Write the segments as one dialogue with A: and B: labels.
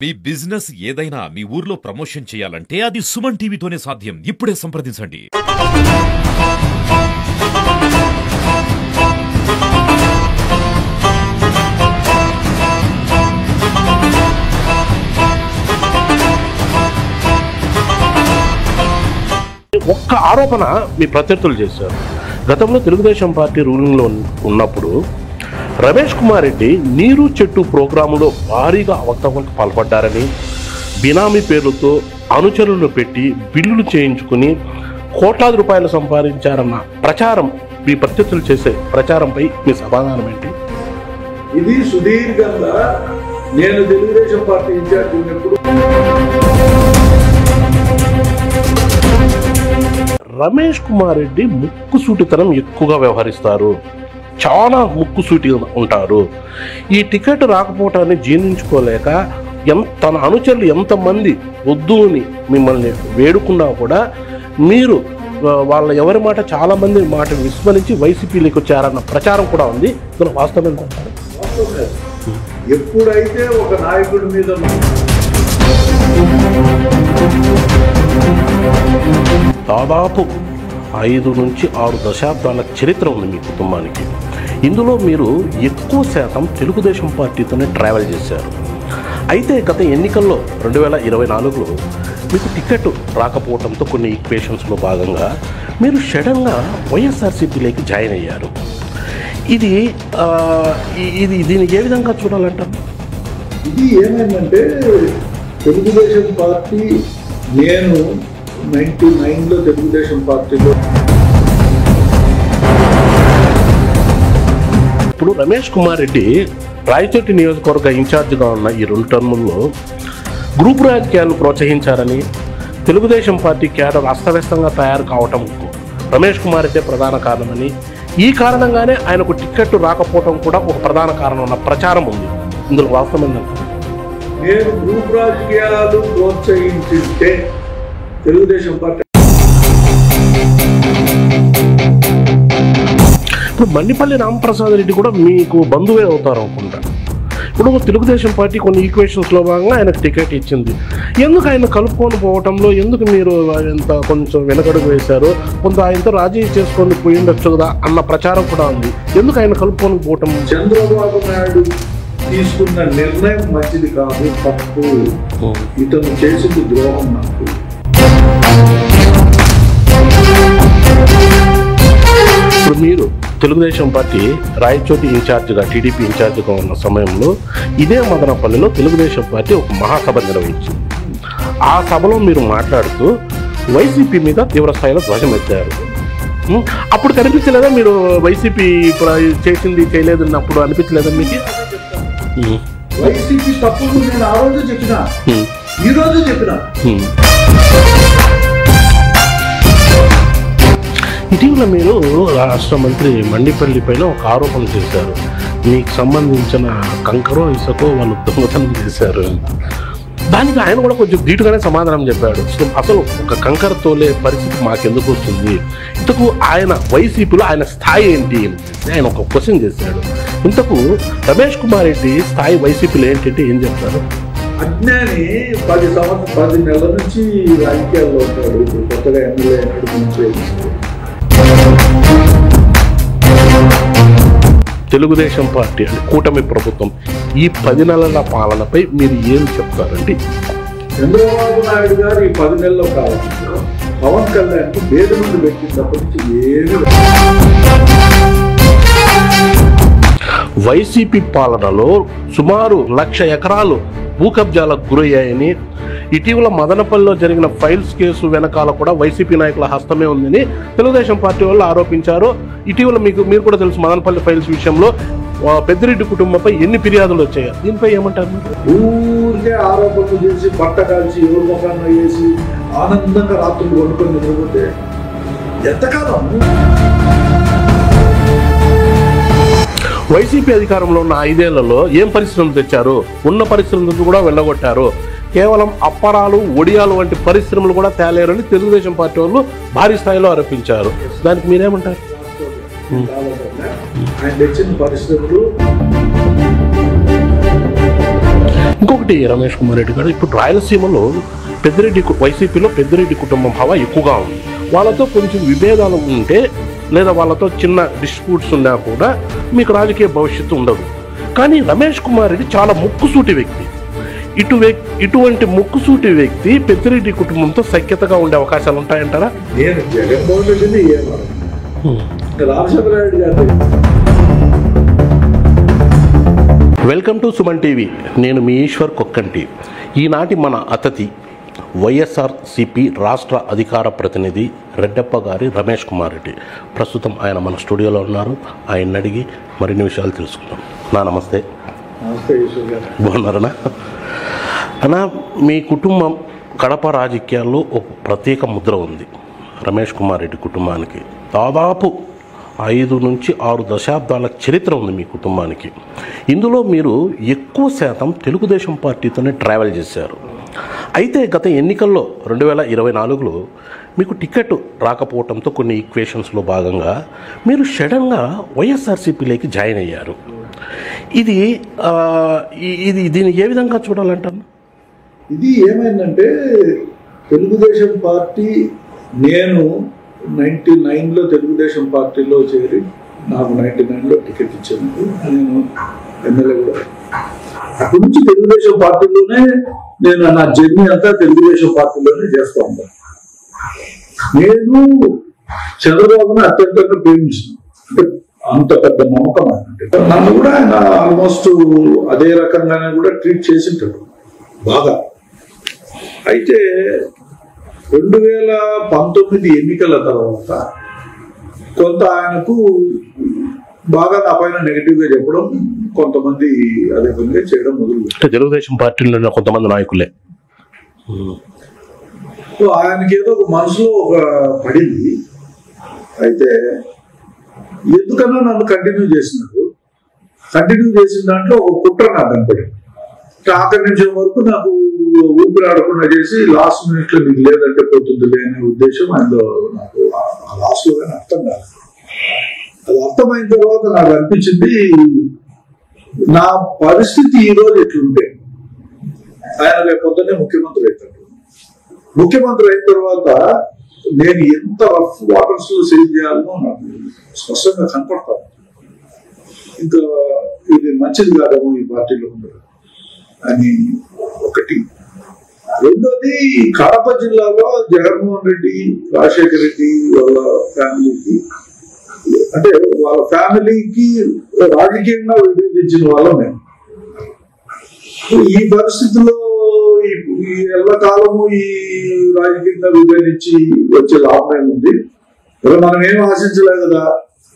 A: మీ business ఏదైనా మీ ఊర్లో promotion చేయాలంటే అది సుమన్ టీవీతోనే సాధ్యం. ఇప్పుడే సంప్రదించండి.
B: ఒక్క ఆరోపణ మీ ప్రత్యర్థులు చేశారు. గతంలో తెలుగుదేశం పార్టీ రూలింగ్లో ఉన్నప్పుడు రమేష్ కుమార్ రెడ్డి నీరు చెట్టు ప్రోగ్రాములో భారీగా అవకతవకలకు పాల్పడ్డారని, బినామీ పేర్లతో అనుచరులను పెట్టి బిల్లులు చేయించుకుని కోట్లాది రూపాయలు సంపాదించారన్న ప్రచారం మీ ప్రత్యర్థులు చేసే ప్రచారంపై మీ సమాధానం ఏంటి?
C: ఇది సుదీర్ఘంగా నేను తెలుగుదేశం పార్టీ ఇన్ఛార్జ్ ఉన్నప్పుడు
B: రమేష్ కుమార్ రెడ్డి ముక్కుసూటితనం ఎక్కువగా వ్యవహరిస్తారు, చాలా ముక్కుసూటిగా ఉంటారు. ఈ టికెట్ రాకపోవటాన్ని జీర్ణించుకోలేక తన అనుచరులు ఎంతమంది వద్దు అని మిమ్మల్ని వేడుకున్నా కూడా మీరు వాళ్ళ ఎవరి మాట చాలామంది మాట విస్మరించి వైసీపీలోకి వచ్చారన్న ప్రచారం కూడా ఉంది. ఇందులో వాస్తవం ఏంటంటారు?
C: ఎప్పుడైతే ఒక నాయకుడి మీద
B: దాదాపు 5 నుంచి 6 దశాబ్దాల చరిత్ర ఉంది మీ కుటుంబానికి. ఇందులో మీరు ఎక్కువ శాతం తెలుగుదేశం పార్టీతోనే ట్రావెల్ చేశారు. అయితే గత ఎన్నికల్లో 2024లో మీకు టికెట్ రాకపోవడంతో కొన్ని ఈక్వేషన్స్లో భాగంగా మీరు సడన్గా వైఎస్ఆర్సీపీలోకి జాయిన్ అయ్యారు. ఇది దీన్ని ఏ విధంగా చూడాలంటారు?
C: ఇది ఏమైందంటే తెలుగుదేశం పార్టీ నేను 99లో తెలుగుదేశం పార్టీలో
B: ఇప్పుడు రమేష్ కుమార్ రెడ్డి రాయచోటి నియోజకవర్గ ఇన్ఛార్జిగా ఉన్న ఈ 2 టర్ముల్లో గ్రూప్ రాజకీయాలను ప్రోత్సహించారని, తెలుగుదేశం పార్టీ క్యాడర్ అస్తవ్యస్తంగా తయారు కావటంకు రమేష్ కుమార్ రెడ్డి ప్రధాన కారణమని, ఈ కారణంగానే ఆయనకు టికెట్ రాకపోవడం కూడా ఒక ప్రధాన కారణం అన్న ప్రచారం ఉంది. ఇందులో వాస్తవమైందంటే
C: నేను గ్రూప్ రాజకీయాలు ప్రోత్సహించింటే తెలుగుదేశం పార్టీ
B: ఇప్పుడు మన్నిపల్లి రామప్రసాద్ రెడ్డి కూడా మీకు బంధువే అవుతారు అనుకుంటా. ఇప్పుడు తెలుగుదేశం పార్టీ కొన్ని ఈక్వేషన్స్లో భాగంగా ఆయనకు టికెట్ ఇచ్చింది. ఎందుకు ఆయన కలుపుకొని పోవటంలో ఎందుకు మీరు ఎంత కొంచెం వెనకడుగు వేశారు? కొంత ఆయనతో రాజీ చేసుకొని పోయి ఉండొచ్చు కదా అన్న ప్రచారం కూడా ఉంది. ఎందుకు ఆయన కలుపుకొని పోవటం?
C: చంద్రబాబు నాయుడు తీసుకున్న నిర్ణయం మంచిది కాదు, తప్పు. ఇతను చేసింది ద్రోహం నాకు.
B: ఇప్పుడు మీరు తెలుగుదేశం పార్టీ రాయచోటి ఇన్ఛార్జిగా, టీడీపీ ఇన్ఛార్జిగా ఉన్న సమయంలో ఇదే మదనపల్లిలో తెలుగుదేశం పార్టీ ఒక మహాసభ నిర్వహించింది. ఆ సభలో మీరు మాట్లాడుతూ వైసీపీ మీద తీవ్ర స్థాయిలో ధ్వజమెత్తారు. అప్పుడు కనిపించలేదా మీరు వైసీపీ ఇప్పుడు చేసింది చేయలేదు అప్పుడు అనిపించలేదా మీకు?
C: వైసీపీ తప్పు నేను ఆ రోజు చెప్పినా, ఈ రోజు చెప్పినా.
B: ఇటీవల మీరు రాష్ట్ర మంత్రి మండిపల్లి పైన ఒక ఆరోపణ చేశారు. మీకు సంబంధించిన కంకరో ఇసుకో వాళ్ళు దొంగతనం చేశారు. దానికి ఆయన కూడా కొంచెం ధీటుగానే సమాధానం చెప్పాడు. అసలు ఒక కంకర తోలే పరిస్థితి మాకెందుకు వస్తుంది? ఇంతకు ఆయన వైసీపీలో ఆయన స్థాయి ఏంటి? ఆయన ఒక క్వశ్చన్ చేశాడు. ఇంతకు రమేష్ కుమార్ రెడ్డి స్థాయి వైసీపీలో ఏంటంటే ఏం చెప్తారు?
C: అజ్ఞాని 10 నెలల నుంచి రాజకీయాల్లో ఉంటాడు. ఇప్పుడు కొత్తగా ఎమ్మెల్యే అయినట్టు
B: తెలుగుదేశం పార్టీ అంటే కూటమి ప్రభుత్వం ఈ 10 నెలల పాలనపై మీరు ఏం చెప్తారండి?
C: చంద్రబాబు నాయుడు గారు ఈ 10 నెలల్లో కావచ్చు పవన్ కళ్యాణ్కి పేద నుండి పెట్టినప్పటి నుంచి ఏమి
B: వైసీపీ పాలనలో సుమారు 1,00,000 ఎకరాలు భూ కబ్జాలకు గురయ్యాయని, ఇటీవల మదనపల్లిలో జరిగిన ఫైల్స్ కేసు వెనకాల కూడా వైసీపీ నాయకుల హస్తమే ఉందని తెలుగుదేశం పార్టీ వాళ్ళు ఆరోపించారు. ఇటీవల మీరు కూడా తెలుసు, మదనపల్లి ఫైల్స్ విషయంలో పెద్దిరెడ్డి కుటుంబంపై ఎన్ని ఫిర్యాదులు వచ్చాయో. దీనిపై ఏమంటారు?
C: ఊరికే ఆరోపణలు చేసి బట్ట కాల్చి ఎవరి ముఖాన్ని వేసి ఆనందంగా రాత్రులు వండుకొని నిద్రపోతే ఎంతకాలం?
B: వైసీపీ అధికారంలో ఉన్న 5 ఏళ్లలో ఏం పరిశ్రమలు తెచ్చారు? ఉన్న పరిశ్రమలను కూడా వెళ్ళగొట్టారు. కేవలం అప్పరాలు, ఒడియాలు వంటి పరిశ్రమలు కూడా తేలేరని తెలుగుదేశం పార్టీ వాళ్ళు భారీ స్థాయిలో ఆరోపించారు. దానికి మీరేమంటారు?
C: ఆయన తెచ్చిన పరిశ్రమలు
B: ఇంకొకటి రమేష్ కుమార్ రెడ్డి గారు, ఇప్పుడు రాయలసీమలో వైసీపీలో పెద్దిరెడ్డి కుటుంబం హవా ఎక్కువగా ఉంది. వాళ్ళతో కొంచెం విభేదాలు ఉంటే లేదా వాళ్ళతో చిన్న డిస్ప్యూట్స్ ఉన్నా కూడా మీకు రాజకీయ భవిష్యత్తు ఉండదు. కానీ రమేష్ కుమార్ రెడ్డి చాలా ముక్కుసూటి వ్యక్తి. ఇటువంటి ముక్కుసూటి వ్యక్తి పెద్దిరెడ్డి కుటుంబంతో సఖ్యతగా ఉండే అవకాశాలు ఉంటాయంటారా?
C: నేను జగన్మోహన్ రెడ్డిని రామచంద్రారెడ్డి గారు.
B: Welcome to Suman TV. నేను మీ ఈశ్వర్ కొక్కంటి. ఈనాటి మన అతిథి వైఎస్ఆర్సీపీ రాష్ట్ర అధికార ప్రతినిధి రెడ్డప్ప గారి రమేష్ కుమార్ రెడ్డి. ప్రస్తుతం ఆయన మన స్టూడియోలో ఉన్నారు. ఆయన అడిగి మరిన్ని విషయాలు తెలుసుకుందాం. నమస్తే.
C: నమస్తే ఈశ్వర్ గారు.
B: బాగున్నారనా? అన్నా, మీ కుటుంబం కడప రాజకీయాల్లో ఒక ప్రత్యేక ముద్ర ఉంది. రమేష్ కుమార్ రెడ్డి కుటుంబానికి దాదాపు 5 నుంచి 6 దశాబ్దాల చరిత్ర ఉంది మీ కుటుంబానికి. ఇందులో మీరు ఎక్కువ శాతం తెలుగుదేశం పార్టీతోనే ట్రావెల్ చేశారు. అయితే గత ఎన్నికల్లో 2024లో మీకు టికెట్ రాకపోవడంతో కొన్ని ఈక్వేషన్స్లో భాగంగా మీరు సడన్గా వైఎస్ఆర్సీపీలోకి జాయిన్ అయ్యారు. దీన్ని ఏ విధంగా చూడాలంటారు?
C: ఇది ఏమైందంటే తెలుగుదేశం పార్టీ, నేను 99లో తెలుగుదేశం పార్టీలో చేరి నాకు 99లో టికెట్ ఇచ్చాను. నేను ఎమ్మెల్యే కూడా. అక్కడి నుంచి తెలుగుదేశం పార్టీలోనే నేను నా జర్నీ అంతా తెలుగుదేశం పార్టీలోనే చేస్తూ ఉంటాను. నేను చంద్రబాబుని అత్యంతంగా ప్రేమించాను. అంటే అంత పెద్ద నమ్మకం అంటే నన్ను కూడా ఆయన ఆల్మోస్ట్ అదే రకంగానే కూడా ట్రీట్ చేసింటాడు బాగా. అయితే 2019 ఎన్నికల తర్వాత కొంత ఆయనకు బాగా నా పైన నెగిటివ్ గా చెప్పడం, కొంతమంది అదే పనిగా చేయడం మొదలు.
B: తెలుగుదేశం పార్టీలో కొంతమంది నాయకులే.
C: సో ఆయనకి ఏదో ఒక మనసులో ఒక పడింది. అయితే ఎందుకన్నా నన్ను కంటిన్యూ చేసినాడు. కంటిన్యూ చేసిన దాంట్లో ఒక కుట్ర నాకు కనపడింది. ఆఖరి నిమిషం వరకు నాకు ఊపిరి ఆడకుండా చేసి లాస్ట్ మినిట్ లో మీకు లేదంటే పోతుంది అనే ఉద్దేశం ఆయనలో నాకు లాస్ట్ లో కానీ అర్థం కాదు. అది అర్థమైన తర్వాత నాకు అనిపించింది, నా పరిస్థితి ఈ రోజు ఎట్లుంటే ఆయన రేపు పొద్దున్నే ముఖ్యమంత్రి అవుతాడు. ముఖ్యమంత్రి అయిన తర్వాత నేను ఎంత రఫ్ వాటర్స్ లో సేవ్ చేయాలనో నాకు స్పష్టంగా కనపడతాను. ఇంకా ఇది మంచిది కాదేమో ఈ పార్టీలో ఉండదు అని ఒకటి. రెండోది, కడప జిల్లాలో జగన్మోహన్ రెడ్డి, రాజశేఖర రెడ్డి వాళ్ళ ఫ్యామిలీకి, అంటే వాళ్ళ ఫ్యామిలీకి రాజకీయంగా విభేదించిన వాళ్ళం మేము. ఈ పరిస్థితుల్లో ఈ ఎల్లకాలము ఈ రాజకీయంగా విభేదించి వచ్చే లాభం ఉంది. మనం ఏం ఆశించలేదు కదా,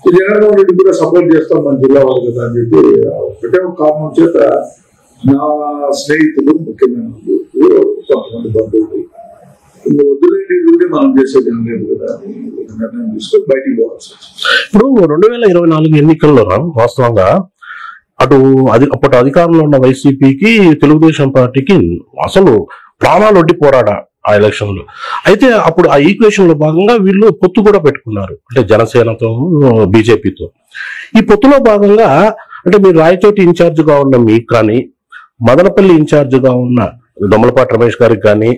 C: జగన్మోహన్ రెడ్డి కూడా సపోర్ట్ చేస్తాం మన జిల్లా వాళ్ళు కదా అని చెప్పి ఒకటే ఒక కారణం చేత నా స్నేహితులు, ముఖ్యమైన కొంతమంది బంధువులు వద్దులేండి ఉంటే మనం చేసేది ఏం లేదు కదా అని నిర్ణయం తీసుకొని బయటికి పోవాల్సి వచ్చింది.
B: ఇప్పుడు 2024 ఎన్నికల్లో వాస్తవంగా అప్పటి అధికారంలో ఉన్న వైసీపీకి, తెలుగుదేశం పార్టీకి అసలు ప్రాణాలు ఒడ్డి పోరాడా ఆ ఎలక్షన్ లో. అయితే అప్పుడు ఆ ఈక్వేషన్ లో భాగంగా వీళ్ళు పొత్తు కూడా పెట్టుకున్నారు, అంటే జనసేనతో, బీజేపీతో. ఈ పొత్తులో భాగంగా అంటే మీరు రాయచోటి ఇన్ఛార్జ్ గా ఉన్న మీకు కానీ, మదనపల్లి ఇన్ఛార్జ్ గా ఉన్న దొమ్మలపాటి రమేష్ గారికి కానీ,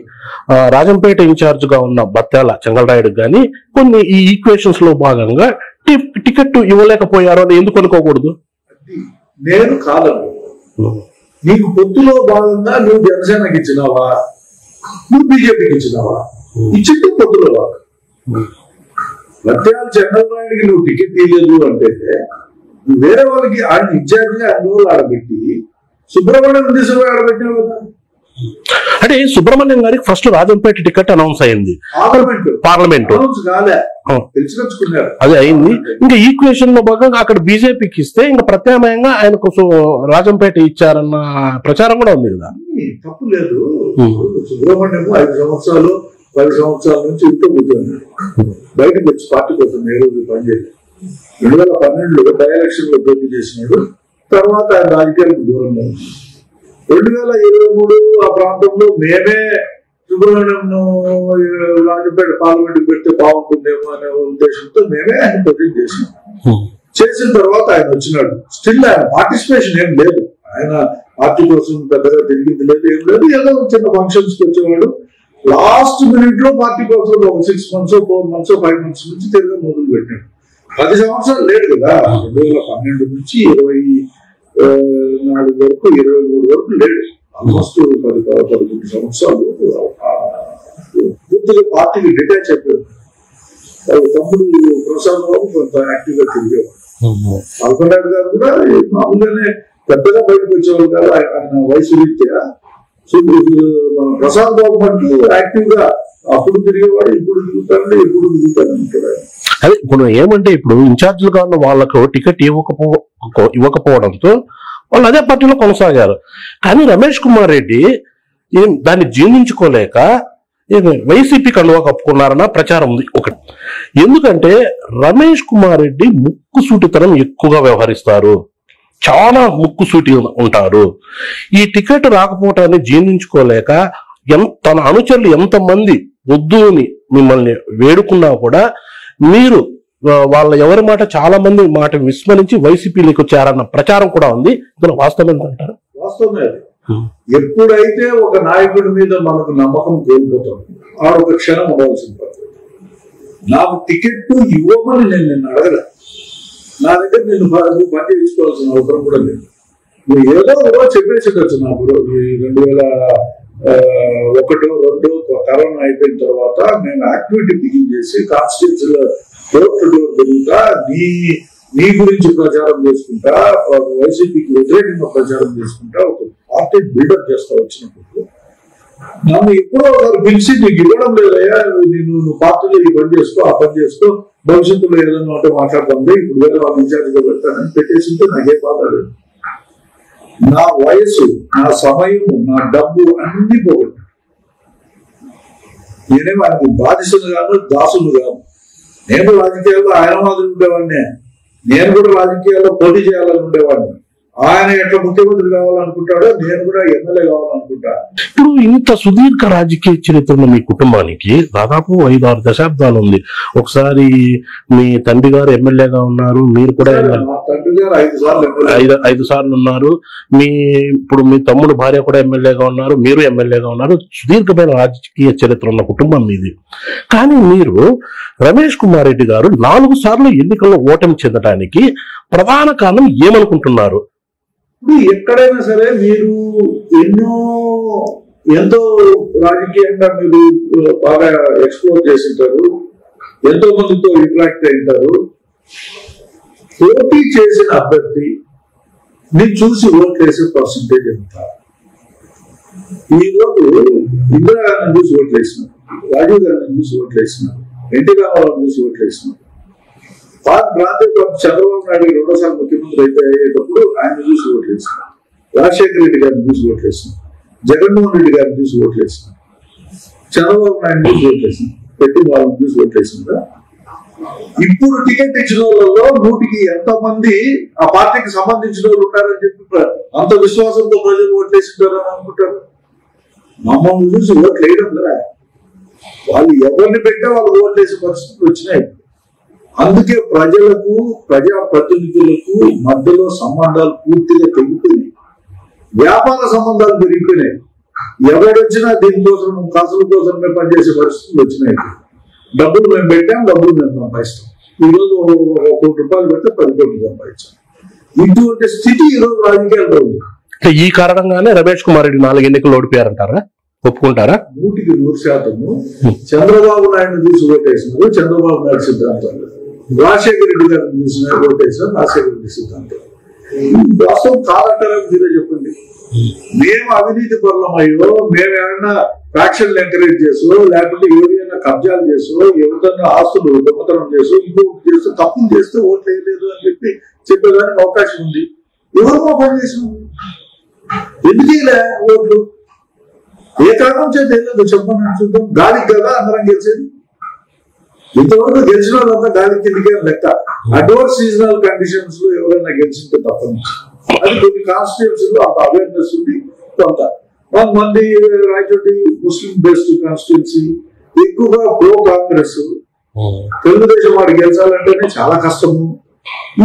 B: రాజంపేట ఇన్ఛార్జ్ గా ఉన్న బత్యాల చెంగలరాయుడికి కానీ కొన్ని ఈ ఈక్వేషన్స్ లో భాగంగా టికెట్ ఇవ్వలేకపోయారు అని ఎందుకు అనుకోకూడదు?
C: నేను కాదను. నీకు పొత్తులో భాగంగా నువ్వు జనసేనకి ఇచ్చినావా, నువ్వు బీజేపీకి ఇచ్చినావా? ఇచ్చింది పొత్తులో భాగం. బత్యాల చెంగలరాయుడికి నువ్వు టికెట్ ఇవ్వలేదు అంటే వేరే వాళ్ళకి ఆయన ఇన్ఛార్జిగా అన్ని రోజులు ఆడబెట్టి సుబ్రహ్మణ్యం తీసుకుని ఆడబెట్టినావు కదా.
B: అంటే సుబ్రహ్మణ్యం గారికి ఫస్ట్ రాజంపేట టికెట్ అనౌన్స్ అయింది, పార్లమెంట్ అది అయింది. ఇంకా ఈక్వేషన్ లో భాగంగా అక్కడ బీజేపీకి ఇస్తే ఇంకా ప్రత్యామ్నాయంగా ఆయనకు రాజంపేట ఇచ్చారన్న ప్రచారం కూడా ఉంది కదా.
C: తప్పు లేదు. సుబ్రహ్మణ్యం 5 సంవత్సరాలు 10 సంవత్సరాల నుంచి ఇంట్లో కూర్చున్నాడు. బయటకు వచ్చి పార్టీ కోసం ఏ రోజు పనిచేయలేదు. 2012లో బై ఎలక్షన్ లో పోటీ చేసినాడు. తర్వాత ఆయన రాజకీయాలకు దూరంగా ఉంది. 2023 ఆ ప్రాంతంలో మేమే సుబ్రహ్మణ్యం రాజంపేట పార్లమెంట్ పెడితే బాగుంటుందేమో అనే ఉద్దేశంతో మేమే ఆయన ప్రొజెక్ట్ చేసినాం. చేసిన తర్వాత ఆయన వచ్చినాడు. స్టిల్ ఆయన పార్టిసిపేషన్ ఏం లేదు. ఆయన పార్టీ కోసం పెద్దగా తిరిగింది లేదు, ఏం లేదు. ఏదో చిన్న ఫంక్షన్స్ కి వచ్చేవాడు. లాస్ట్ మినిట్ లో పార్టీ కోసం ఒక 6 months 4 months 5 months నుంచి తిరగ మొదలు పెట్టాడు. 10 సంవత్సరాలు లేడు కదా, 2012 నుంచి 24 వరకు 23 వరకు లేడు. ఆల్మోస్ట్ 10-11 సంవత్సరాలు పూర్తిగా పార్టీకి డిటాచ్ అయిపోయాడు. వాళ్ళ తమ్ముడు ప్రసాద్ బాబు కొంత యాక్టివ్ గా తిరిగేవాడు. పాల్కొండాడు గారు కూడా మామూలుగానే పెద్దగా బయటకు వచ్చేవాళ్ళు కాదు ఆయన వయసు రీత్యా. సో ప్రసాద్ బాబు అంటూ యాక్టివ్ గా అప్పుడు తిరిగేవాడు, ఇప్పుడు తిరుగుతాడు, ఎప్పుడు తిరుగుతాడు అంటాడు.
B: అదే ఇప్పుడు ఏమంటే ఇప్పుడు ఇన్ఛార్జీలుగా ఉన్న వాళ్ళకు టికెట్ ఇవ్వకపోవడంతో వాళ్ళు అదే పార్టీలో కొనసాగారు. కానీ రమేష్ కుమార్ రెడ్డి దాన్ని జీర్ణించుకోలేక వైసీపీ కండువా కప్పుకున్నారన్న ప్రచారం ఉంది ఒకటి. ఎందుకంటే రమేష్ కుమార్ రెడ్డి ముక్కుసూటితనం ఎక్కువగా వ్యవహరిస్తారు, చాలా ముక్కుసూటి ఉంటారు. ఈ టికెట్ రాకపోవటాన్ని జీర్ణించుకోలేక తన అనుచరులు ఎంతమంది వద్దు అని మిమ్మల్ని వేడుకున్నా కూడా మీరు వాళ్ళ ఎవరి మాట చాలా మంది మాట విస్మరించి వైసీపీలోకి వచ్చారన్న ప్రచారం కూడా ఉంది. ఇందులో వాస్తవం ఏంటంటారు?
C: వాస్తవమే. ఎప్పుడైతే ఒక నాయకుడి మీద మనకు నమ్మకం కోల్పోతాం ఆడొక క్షణం ఉండవలసిన పద్ధతి. నాకు టికెట్ ఇవ్వమని నేను నిన్ను అడగలే, నా దగ్గర నిన్ను పని చేయించుకోవాల్సిన అవసరం కూడా లేదు. నువ్వు ఏదో చెప్పేసేటచ్చు. నాకు 2001-2 కరోనా అయిపోయిన తర్వాత నేను యాక్టివిటీ బిగిన్ చేసి కాన్స్టిట్యూన్సీలో డోర్ టు డోర్ తిరుగుతా, నీ గురించి ప్రచారం చేసుకుంటా, వైసీపీకి వ్యతిరేకంగా ప్రచారం చేసుకుంటా ఒక పార్టీ బిల్డప్ చేస్తా వచ్చినప్పుడు నన్ను ఎప్పుడో ఒకరు పిలిచి నీకు ఇవ్వడం లేదయ్యా, నువ్వు పార్టీలో ఈ పని చేసుకో ఆ పని చేసుకో, భవిష్యత్తులో ఏదన్నా ఉంటే మాట్లాడదాం, ఇప్పుడు వేరే వాళ్ళు ఇన్ఛార్జ్గా పెడతానని పెట్టేసింటే నాకే బాధ లేదు. నా వయసు, నా సమయం, నా డబ్బు అన్ని పోగొట్టాను. నేనేమో ఆయనకు బాధితులు కాదు, దాసులు కాదు. నేను రాజకీయాల్లో ఆయన మాదిరి ఉండేవాడిని, నేను కూడా రాజకీయాల్లో పోటీ చేయాలని ఉండేవాడిని. ఆయన ఎట్లా ముఖ్యమంత్రి కావాలనుకుంటాడో నేను కూడా ఎమ్మెల్యే కావాలనుకుంటా.
B: ఇప్పుడు ఇంత సుదీర్ఘ రాజకీయ చరిత్ర ఉన్న మీ కుటుంబానికి దాదాపు 5-6 దశాబ్దాలు ఉంది. ఒకసారి మీ తండ్రి గారు ఎమ్మెల్యేగా ఉన్నారు, మీరు కూడా
C: తండ్రి గారు
B: 5 సార్లు ఉన్నారు. ఇప్పుడు మీ తమ్ముడు భార్య కూడా ఎమ్మెల్యేగా ఉన్నారు, మీరు ఎమ్మెల్యేగా ఉన్నారు. సుదీర్ఘమైన రాజకీయ చరిత్ర ఉన్న కుటుంబం మీది. కానీ మీరు రమేష్ కుమార్ రెడ్డి గారు 4 సార్లు ఎన్నికల్లో ఓటమి చెందడానికి ప్రధాన కారణం ఏమనుకుంటున్నారు?
C: ఇప్పుడు ఎక్కడైనా సరే మీరు ఎంతో రాజకీయంగా మీరు బాగా ఎక్స్ప్లోర్ చేసింటారు, ఎంతో మందితో ఇంటరాక్ట్ అయింటారు. పోటీ చేసిన అభ్యర్థి మీరు చూసి ఓట్లు వేసే పర్సంటేజ్ ఎంత? ఈరోజు ఇందిరాగాంధీ చూసి ఓట్లు వేసినారు, రాజీవ్ గాంధీ చూసి ఓట్లు వేసినారు, ఎన్టీ రామారావు చూసి ఓట్లు వేసినారు. ప్రాంతీయ చంద్రబాబు నాయుడు 2సార్లు ముఖ్యమంత్రి అయ్యేటప్పుడు ఆయన చూసి ఓట్లు వేసినారు, రాజశేఖర రెడ్డి గారిని చూసి ఓట్లు వేసినారు, జగన్మోహన్ రెడ్డి గారిని చూసి ఓట్లు వేసినారు, చంద్రబాబు నాయుడు చూసి ఓట్లు వేసినారు, పెట్టి వాళ్ళని చూసి ఓట్లు వేసినారు. ఇప్పుడు టికెట్ ఇచ్చిన వాళ్ళలో 100కి ఎంతమంది ఆ పార్టీకి సంబంధించిన వాళ్ళు ఉంటారని చెప్పి అంత విశ్వాసంతో ప్రజలు ఓట్లు వేసింటారని అనుకుంటారు. మమ్మల్ని చూసి ఓట్లు వేయడం లేదా, వాళ్ళు ఎవరిని పెట్టే వాళ్ళు ఓట్లు వేసే పరిస్థితులు వచ్చినాయి. అందుకే ప్రజలకు ప్రజాప్రతినిధులకు మధ్యలో సంబంధాలు పూర్తిగా పెరిగిపోయినాయి, వ్యాపార సంబంధాలు పెరిగిపోయినాయి. ఎవరొచ్చినా దీనికోసం కాసుల కోసమే పనిచేసే పరిస్థితులు వచ్చినాయి. డబ్బులు మేము పెట్టాం, డబ్బులు మేము సంపాదిస్తాం. ఈరోజు 1 కోటి రూపాయలు పెడితే 10 కోట్లు సంపాదించాం. ఇటువంటి స్థితి ఈరోజు రాజకీయాల్లో ఉంది.
B: ఈ కారణంగానే రమేష్ కుమార్ రెడ్డి 4 ఎన్నికలు ఓడిపోయారంటారా? ఒప్పుకుంటారా?
C: 100% చంద్రబాబు నాయుడు చూసి ఓటేసినారు, చంద్రబాబు నాయుడు సిద్ధాంతాలు. రాజశేఖర రెడ్డి గారిని చూసిన ఓటేసారు, రాజశేఖర రెడ్డి సిద్ధాంతాలు. వాస్తవం కాదంటారా మీరే చెప్పండి. మేము అవినీతి పరులమయ్యో, మేము ఏమన్నా ఫ్యాక్షన్లు ఎంకరేజ్ చేసో, లేకపోతే ఎవరైనా కబ్జాలు చేసో, ఎవరికన్నా ఆస్తులు దొంగతనం చేసో, ఇంకొకటి చేస్తూ తప్పులు చేస్తే ఓట్లు వేయలేదు అని చెప్పేదానికి అవకాశం ఉంది. ఎవరు పని చేసినాము, ఎందుకు ఇలా ఓట్లు? ఏ కారణం చేత వెళ్ళదు చెప్పమని చూద్దాం. గాలికి కదా అందరం గెలిచేది. ఇంతవరకు గెలిచిన వాళ్ళంతా గాలికి కిందికే లెక్క. అడ్వర్స్ సీజనల్ కండిషన్స్ లో ఎవరైనా గెలిచింటే తప్పని అది కొన్ని కాన్స్టిట్యూన్సీలో అంత అవేర్నెస్ ఉంది. కొంత మంది రాయచోటి ముస్లిం బేస్డ్ కాన్స్టిట్యూన్సీ, ఎక్కువగా ప్రో కాంగ్రెస్. తెలుగుదేశం వాడు గెలిచాలంటేనే చాలా కష్టము.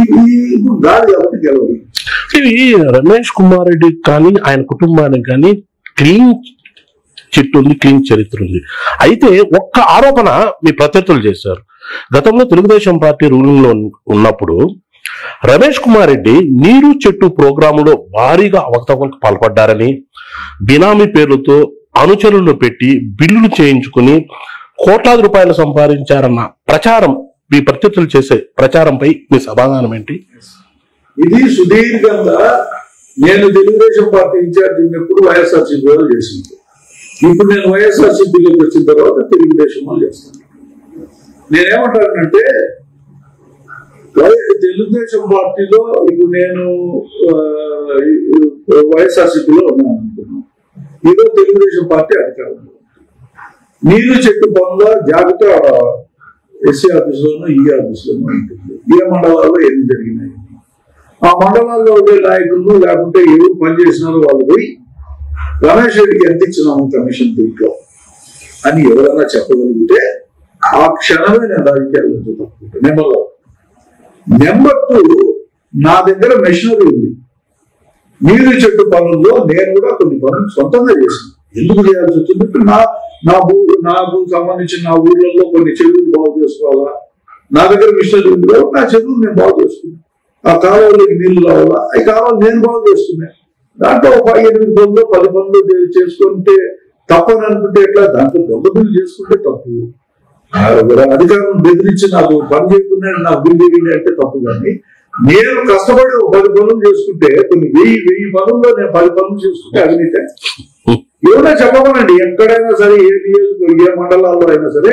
C: ఇప్పుడు గాలి కాబట్టి గెలవదు.
B: ఇవి రమేష్ కుమార్ రెడ్డి కానీ ఆయన కుటుంబానికి కానీ క్లీన్ చిట్టు ఉంది, క్లీన్ చరిత్ర ఉంది. అయితే ఒక్క ఆరోపణ మీ ప్రత్యర్థులు చేశారు. గతంలో తెలుగుదేశం పార్టీ రూలింగ్ లో ఉన్నప్పుడు రమేష్ కుమార్ రెడ్డి నీరు చెట్టు ప్రోగ్రాములో భారీగా అవకతవకలకు పాల్పడ్డారని, బినామీ పేర్లతో అనుచరులను పెట్టి బిల్లులు చేయించుకుని కోట్లాది రూపాయలు సంపాదించారన్న ప్రచారం, మీ ప్రత్యర్థులు చేసే ప్రచారంపై మీ సమాధానం ఏంటి?
C: ఇది సుదీర్ఘంగా నేను తెలుగుదేశం పార్టీ ఇన్ఛార్జ్ ఉన్నప్పుడు వైఎస్ఆర్సీపీలో చేసింది. ఇప్పుడు నేను వైఎస్ఆర్సీపీలోకి వచ్చిన తర్వాత తెలుగుదేశంలో చేస్తాను. నేనేమంటానంటే తెలుగుదేశం పార్టీలో ఇప్పుడు నేను వైఎస్ఆర్సీపీలో ఉన్నాను అనుకున్నాను. ఈరోజు తెలుగుదేశం పార్టీ అధికారంలో నీరు చెట్టు పనుల జాబితా ఎస్సీ ఆఫీసులోనూ ఈ ఆఫీసులోనూ ఉంటుంది. ఏ మండలాల్లో ఏం జరిగినాయి, ఆ మండలాల్లో ఉండే నాయకులు లేకుంటే ఎవరు పనిచేసినారో వాళ్ళు పోయి రమేష్ రెడ్డికి ఎంత ఇచ్చినాము కమిషన్ దీంట్లో అని ఎవరైనా చెప్పగలిగితే ఆ క్షణమే నేను రాజకీయాల్లో తప్పుకుంటాను. నెంబర్ 2, నా దగ్గర మెషినరీ ఉంది. నీరు చెట్టు పనుల్లో నేను కూడా కొన్ని పనులు సొంతంగా చేశాను. ఎందుకు చేయాల్సి వచ్చింది? నాకు సంబంధించిన నా ఊళ్ళల్లో కొన్ని చెరువులు బాగు చేసుకోవాలా, నా దగ్గర మిషనరీ ఉంది కాబట్టి నా చెరువులు నేను బాగు చేసుకున్నాను. ఆ కాలువలోకి నీళ్లు రావాలా, ఈ కాలువలు నేను బాగు చేసుకున్నాను. దాంట్లో 8 పనులు 10 పనులు చేసుకుంటే తప్పని అనుకుంటే ఎట్లా? దాంట్లో దొంగ బిల్లు చేసుకుంటే తప్పు. అధికారం బెదిరించి నాకు పని చేయకున్నాడు, నాకు బిల్లు ఇవ్వండి అంటే తప్పు. కానీ నేను కష్టపడి 10 పనులు చేసుకుంటే కొన్ని 1000 పనుల్లో నేను 10 పనులు చేసుకుంటే అవినీతి. ఏమైనా చెప్పమనండి, ఎక్కడైనా సరే, ఏ నియోజకవర్గం ఏ మండలాల్లో అయినా సరే,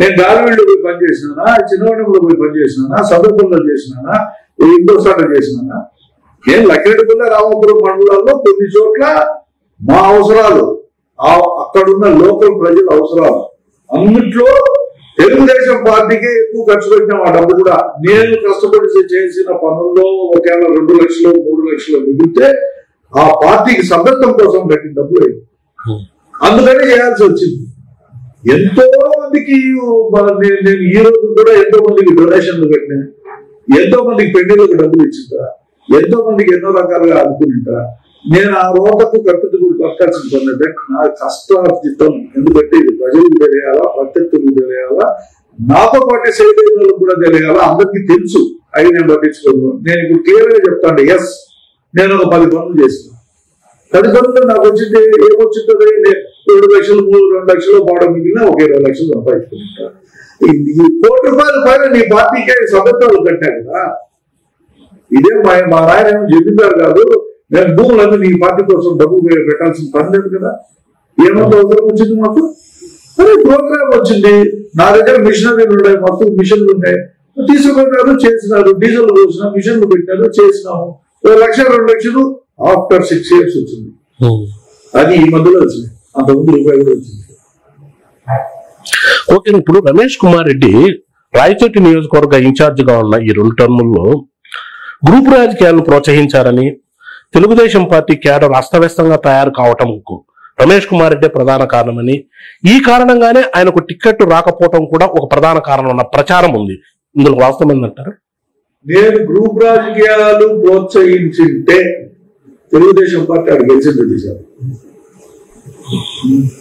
C: నేను గాలివీళ్ళు పోయి పనిచేసినానా, చిన్నవడంలో పోయి పనిచేసినానా, సదర్పంలో చేసినానా, ఇంకో చోట చేసినానా? నేను లక్కిరెడ్డిపల్లి రామాపురం మండలాల్లో కొన్ని చోట్ల మా అవసరాలు, అక్కడున్న లోకల్ ప్రజల అవసరాలు అన్నిట్లో తెలుగుదేశం పార్టీకే ఎక్కువ ఖర్చు పెట్టిన ఆ డబ్బు కూడా నేను కష్టపడి చేసిన పనుల్లో ఒకవేళ 2 లక్షలు 3 లక్షలు మిగిలితే ఆ పార్టీకి సభ్యత్వం కోసం పెట్టిన డబ్బు లేదు. అందుకని చేయాల్సి వచ్చింది. ఎంతో మందికి నేను ఈ రోజు కూడా ఎంతో మందికి డొనేషన్లు పెట్టినా, ఎంతో మందికి పెళ్లిళ్ళకు డబ్బులు ఇచ్చిందా, ఎంతో మందికి ఎన్నో రకాలుగా ఆదుకుంటా. నేను ఆ రోతకు కట్టుకు కూడా పట్టాల్సిన పని అంటే నా కష్టార్జితం. ఎందుకంటే ఇది ప్రజలకు తెలియాలా, ప్రత్యర్థులకు తెలియాలా, నాతో పాటు సైనికులకు కూడా తెలియాలా, అందరికీ తెలుసు. అవి నేను పట్టించుకోను. నేను ఇప్పుడు క్లియర్ గా చెప్తాను, ఎస్ నేను ఒక 10 పనులు చేసిన. 10 పనులు నాకు వచ్చింది ఏమొచ్చింది? 2 లక్షలు 2 లక్షలు పావడం మిగిలిన ఒక 20 లక్షలు సంపాదించుకుంటా. ఈ ₹1,00,00,000 పైన నీ పార్టీకే సభ్యత్వాలు కట్టాను కదా. ఇదే మా నాయన ఏమో చెప్పిందారు కాదు, నేను భూములన్నీ నీ పార్టీ కోసం డబ్బు పెట్టాల్సిన పని లేదు కదా. ఏమంత అవసరం వచ్చింది మాకు? సరే, ప్రోగ్రామ్ వచ్చింది, నా దగ్గర మిషనరీలు ఉన్నాయి, మొత్తం మిషన్లు ఉన్నాయి, తీసుకున్నారు, చేసినారు, డీజిల్ పోసిన మిషన్లు పెట్టినారు, చేసినాము. 1 లక్ష 2 లక్షలు ఆఫ్టర్ 6 years వచ్చింది. అది ఈ మధ్యలో వచ్చింది, అంతకుముందు రూపాయలు వచ్చింది.
B: ఓకే, ఇప్పుడు రమేష్ కుమార్ రెడ్డి రాయచోటి నియోజకవర్గ ఇన్ఛార్జ్ గా ఉన్న ఈ 2 టర్ముల్లో గ్రూప్ రాజకీయాలను ప్రోత్సహించారని, తెలుగుదేశం పార్టీ కేడర్ అస్తవ్యస్తంగా తయారు కావటంకు రమేష్ కుమార్ రెడ్డి ప్రధాన కారణమని, ఈ కారణంగానే ఆయనకు టికెట్ రాకపోవటం కూడా ఒక ప్రధాన కారణం అన్న ప్రచారం ఉంది. ఇందులో వాస్తవం ఏంటంటారు?
C: నేను గ్రూప్ రాజకీయాలు ప్రోత్సహించింటే తెలుగుదేశం పార్టీ అక్కడ గెలిచింది సార్.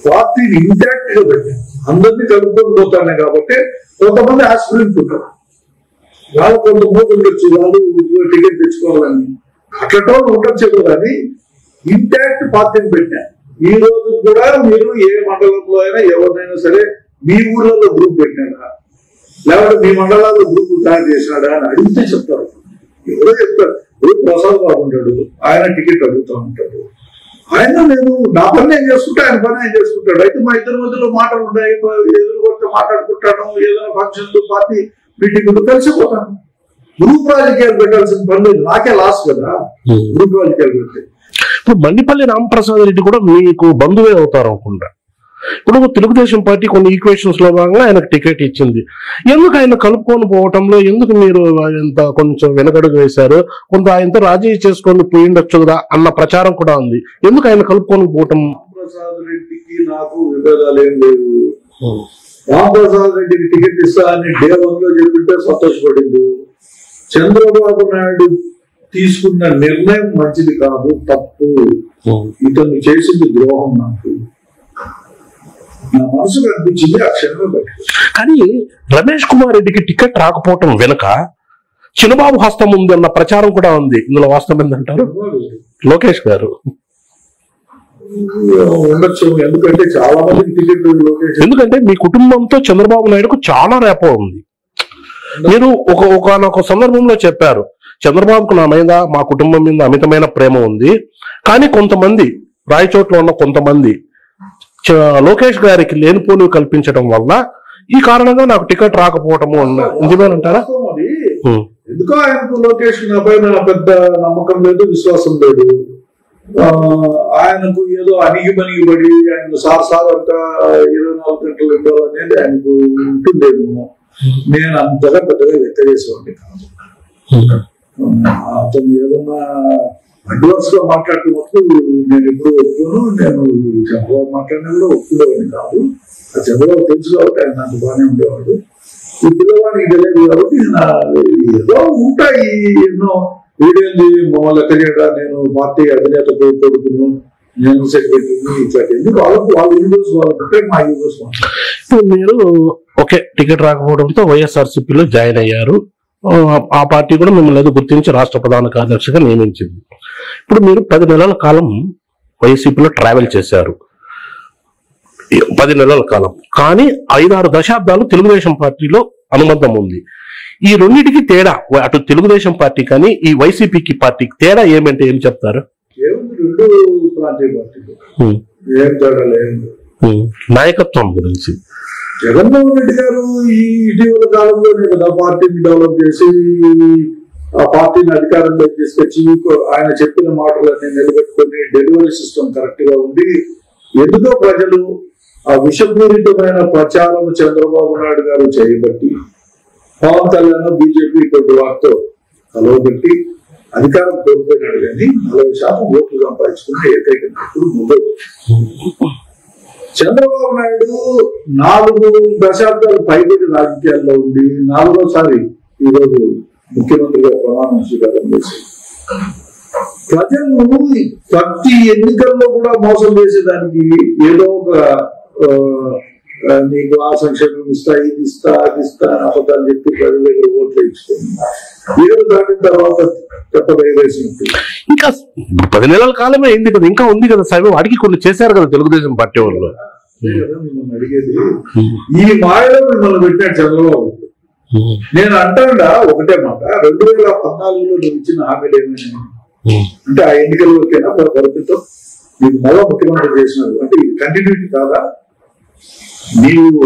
C: పార్టీని ఇంటాక్ట్ గా పెట్టి అందరినీ కలుపుకొని పోతానే కాబట్టి కొంతమంది ఆస్పిరెంట్ ఉంటారు, వాళ్ళు కొంత మోసం ఉండొచ్చు, వాళ్ళు టికెట్ తెచ్చుకోవాలని అట్లా ఉండొచ్చు. కానీ ఇంటాక్ట్ పార్టీని పెట్టా. ఈ రోజు కూడా మీరు ఏ మండలంలో అయినా ఎవరినైనా సరే మీ ఊర్లలో గ్రూప్ పెట్టినారా, లేకపోతే మీ మండలాల్లో గ్రూప్ తయారు చేసినాడా అని అడిగితే చెప్తారు. ఎవరో చెప్తారు. ప్రసాద్ బాబు ఉంటాడు, ఆయన టికెట్ అడుగుతూ ఉంటాడు. ఆయన నేను నా పని నేను చేసుకుంటా, ఆయన పని ఆయన చేసుకుంటాడు. అయితే మా ఇద్దరి మధ్యలో మాటలు ఉన్నాయి, ఎదురు కొడితే మాట్లాడుకుంటాను, ఏదైనా ఫంక్షన్లు పార్టీ మీటింగ్లు కలిసిపోతాను. గ్రూప్ రాజకీయాలు పెట్టాల్సిన పని లేదు, నాకే లాస్ కదా గ్రూప్ రాజకీయాలు పెడితే.
B: ఇప్పుడు మండిపల్లి రామప్రసాద్ రెడ్డి కూడా మీకు బంధువే అవుతారు అనుకుంటా. ఇప్పుడు తెలుగుదేశం పార్టీ కొన్ని ఈక్వేషన్స్ లో భాగంగా ఆయనకు టికెట్ ఇచ్చింది. ఎందుకు ఆయన కలుపుకొని పోవటంలో ఎందుకు మీరు ఎంత కొంచెం వెనకడుగు వేశారు? కొంత ఆయనతో రాజీ చేసుకొని పోయిండొచ్చు కదా అన్న ప్రచారం కూడా ఉంది. ఎందుకు ఆయన కలుపుకొని పోవటం?
C: రామప్రసాద్ రెడ్డికి నాకు విభేదాలు ఏం లేవు. రామప్రసాద్ రెడ్డికి టికెట్ ఇస్తా అని Day 1 లో చెప్పింటే సంతోషపడింది. చంద్రబాబు నాయుడు తీసుకున్న నిర్ణయం మంచిది కాదు, తప్పు, ఇతను చేసింది ద్రోహం, నాకు నా మనసుకు అనిపించింది ఆ క్షణమే బయట.
B: కానీ రమేష్ కుమార్ రెడ్డికి టికెట్ రాకపోవటం వెనుక చిన్నబాబు హస్తం ఉంది అన్న ప్రచారం కూడా ఉంది. ఇందులో వాస్తవం ఏంటంటారు? లోకేష్ గారు
C: ఉండొచ్చు, ఎందుకంటే చాలా మందికి టికెట్ లోకేష్.
B: ఎందుకంటే మీ కుటుంబంతో చంద్రబాబు నాయుడుకు చాలా రేపో ఉంది. మీరు ఒక సందర్భంలో చెప్పారు, చంద్రబాబుకు నా మీద, మా కుటుంబం మీద అమితమైన ప్రేమ ఉంది, కానీ కొంతమంది రాయచోట్లో ఉన్న కొంతమంది లోకేష్ గారికి లేనిపోలు కల్పించడం వల్ల ఈ కారణంగా నాకు టికెట్ రాకపోవటము నిజమేనంటారా?
C: ఎందుకో ఆయనకు లోకేష్ పైన పెద్ద నమ్మకం లేదు, విశ్వాసం లేదు. ఆయనకు ఏదో అణిగిమణిగిబడి ఆయన సార్ అంతా 24 గంటలు ఉండాలనేది ఆయనకు ఉంటుందేమో. నేను అంతగా పెద్దగా లెక్క చేసేవాడిని కాదు. అతను ఏదన్నా అడ్వాన్స్ గా మాట్లాడుతున్నప్పుడు నేను ఎప్పుడు ఒప్పుకోను. నేను చంద్రబాబు మాట్లాడినా కూడా ఒప్పుకునేవాడిని కాదు. ఆ చంద్రబాబు తెలుసు కాబట్టి ఆయన నాకు బాగానే ఉండేవాడు. ఈ పిల్లవాడికి తెలియదు కాబట్టి ఏదో ఉంటాయి ఎన్నో వీడియోలు మమ్మల్ని లెక్క చేయడా, నేను పార్టీ అధినేత కొడుకును, నేను సెక్రటరీని, ఇట్లాంటి వాళ్ళ యూనివర్స్ వాళ్ళంటే మా యూనివర్స్.
B: మీరు ఓకే టికెట్ రాకపోవడంతో వైఎస్ఆర్సీపీలో జాయిన్ అయ్యారు. ఆ పార్టీ కూడా మిమ్మల్ని ఏదో గుర్తించి రాష్ట్ర ప్రధాన కార్యదర్శిగా నియమించింది. ఇప్పుడు మీరు 10 నెలల కాలం వైసీపీలో ట్రావెల్ చేశారు. 10 నెలల కాలం, కానీ 5-6 దశాబ్దాలు తెలుగుదేశం పార్టీలో అనుబంధం ఉంది. ఈ రెండింటికి తేడా, అటు తెలుగుదేశం పార్టీ కానీ ఈ వైసీపీకి పార్టీకి తేడా ఏమంటే ఏం చెప్తారు?
C: రెండు ప్రాంతీయ పార్టీలు ఏం తేడా లేదు.
B: నాయకత్వం గురించి
C: జగన్మోహన్ రెడ్డి గారు ఈ ఇటీవల కాలంలోనే కదా పార్టీని డెవలప్ చేసి ఆ పార్టీని అధికారంలోకి తీసుకొచ్చి ఆయన చెప్పిన మాటలన్నీ నిలబెట్టుకుని డెలివరీ సిస్టమ్ కరెక్ట్ గా ఉండి ఎందుకో ప్రజలు ఆ విషపూరితమైన ప్రచారం చంద్రబాబు నాయుడు గారు చేయబట్టి పవన్ కళ్యాణ్ బీజేపీ ఇటువంటి వారితో కలవబెట్టి అధికారం కోల్పోయినాడు. కానీ 40% ఓట్లు సంపాదించుకున్న ఏకైక నాయకుడు మొదలు. చంద్రబాబు నాయుడు 4 దశాబ్దాలు పైబడి రాజకీయాల్లో ఉండి 4వసారి ఈరోజు ముఖ్యమంత్రిగా ప్రమాణ స్వీకారం చేసి ప్రజలను ప్రతి ఎన్నికల్లో కూడా మోసం చేసేదానికి ఏదో ఒక నీకు ఆ సంక్షేమం ఇస్తా, ఇది ఇస్తా, అది ఇస్తా అని అబద్ధాలు చెప్పి ప్రజల దగ్గర ఓట్లు ఇచ్చుకొని 7 దాటిన తర్వాత వేసినట్టు.
B: ఇంకా 10 నెలల కాలమే అయింది కదా, ఇంకా ఉంది కదా సమయం. వాడికి కొన్ని చేశారు కదా తెలుగుదేశం పార్టీ వాళ్ళు.
C: మిమ్మల్ని అడిగేది ఈ మాయలో మిమ్మల్ని పెట్టాడు చంద్రబాబు. నేను అంటాడా ఒకటే మాట, 2014లో నువ్వు ఇచ్చిన హామీలు ఏమైనా అంటే ఆ ఎన్నికలకైనా పరిస్థితితో నీకు మళ్ళా ముఖ్యమంత్రి చేసినారు అంటే ఇది కంటిన్యూటీ కాదా? నీవు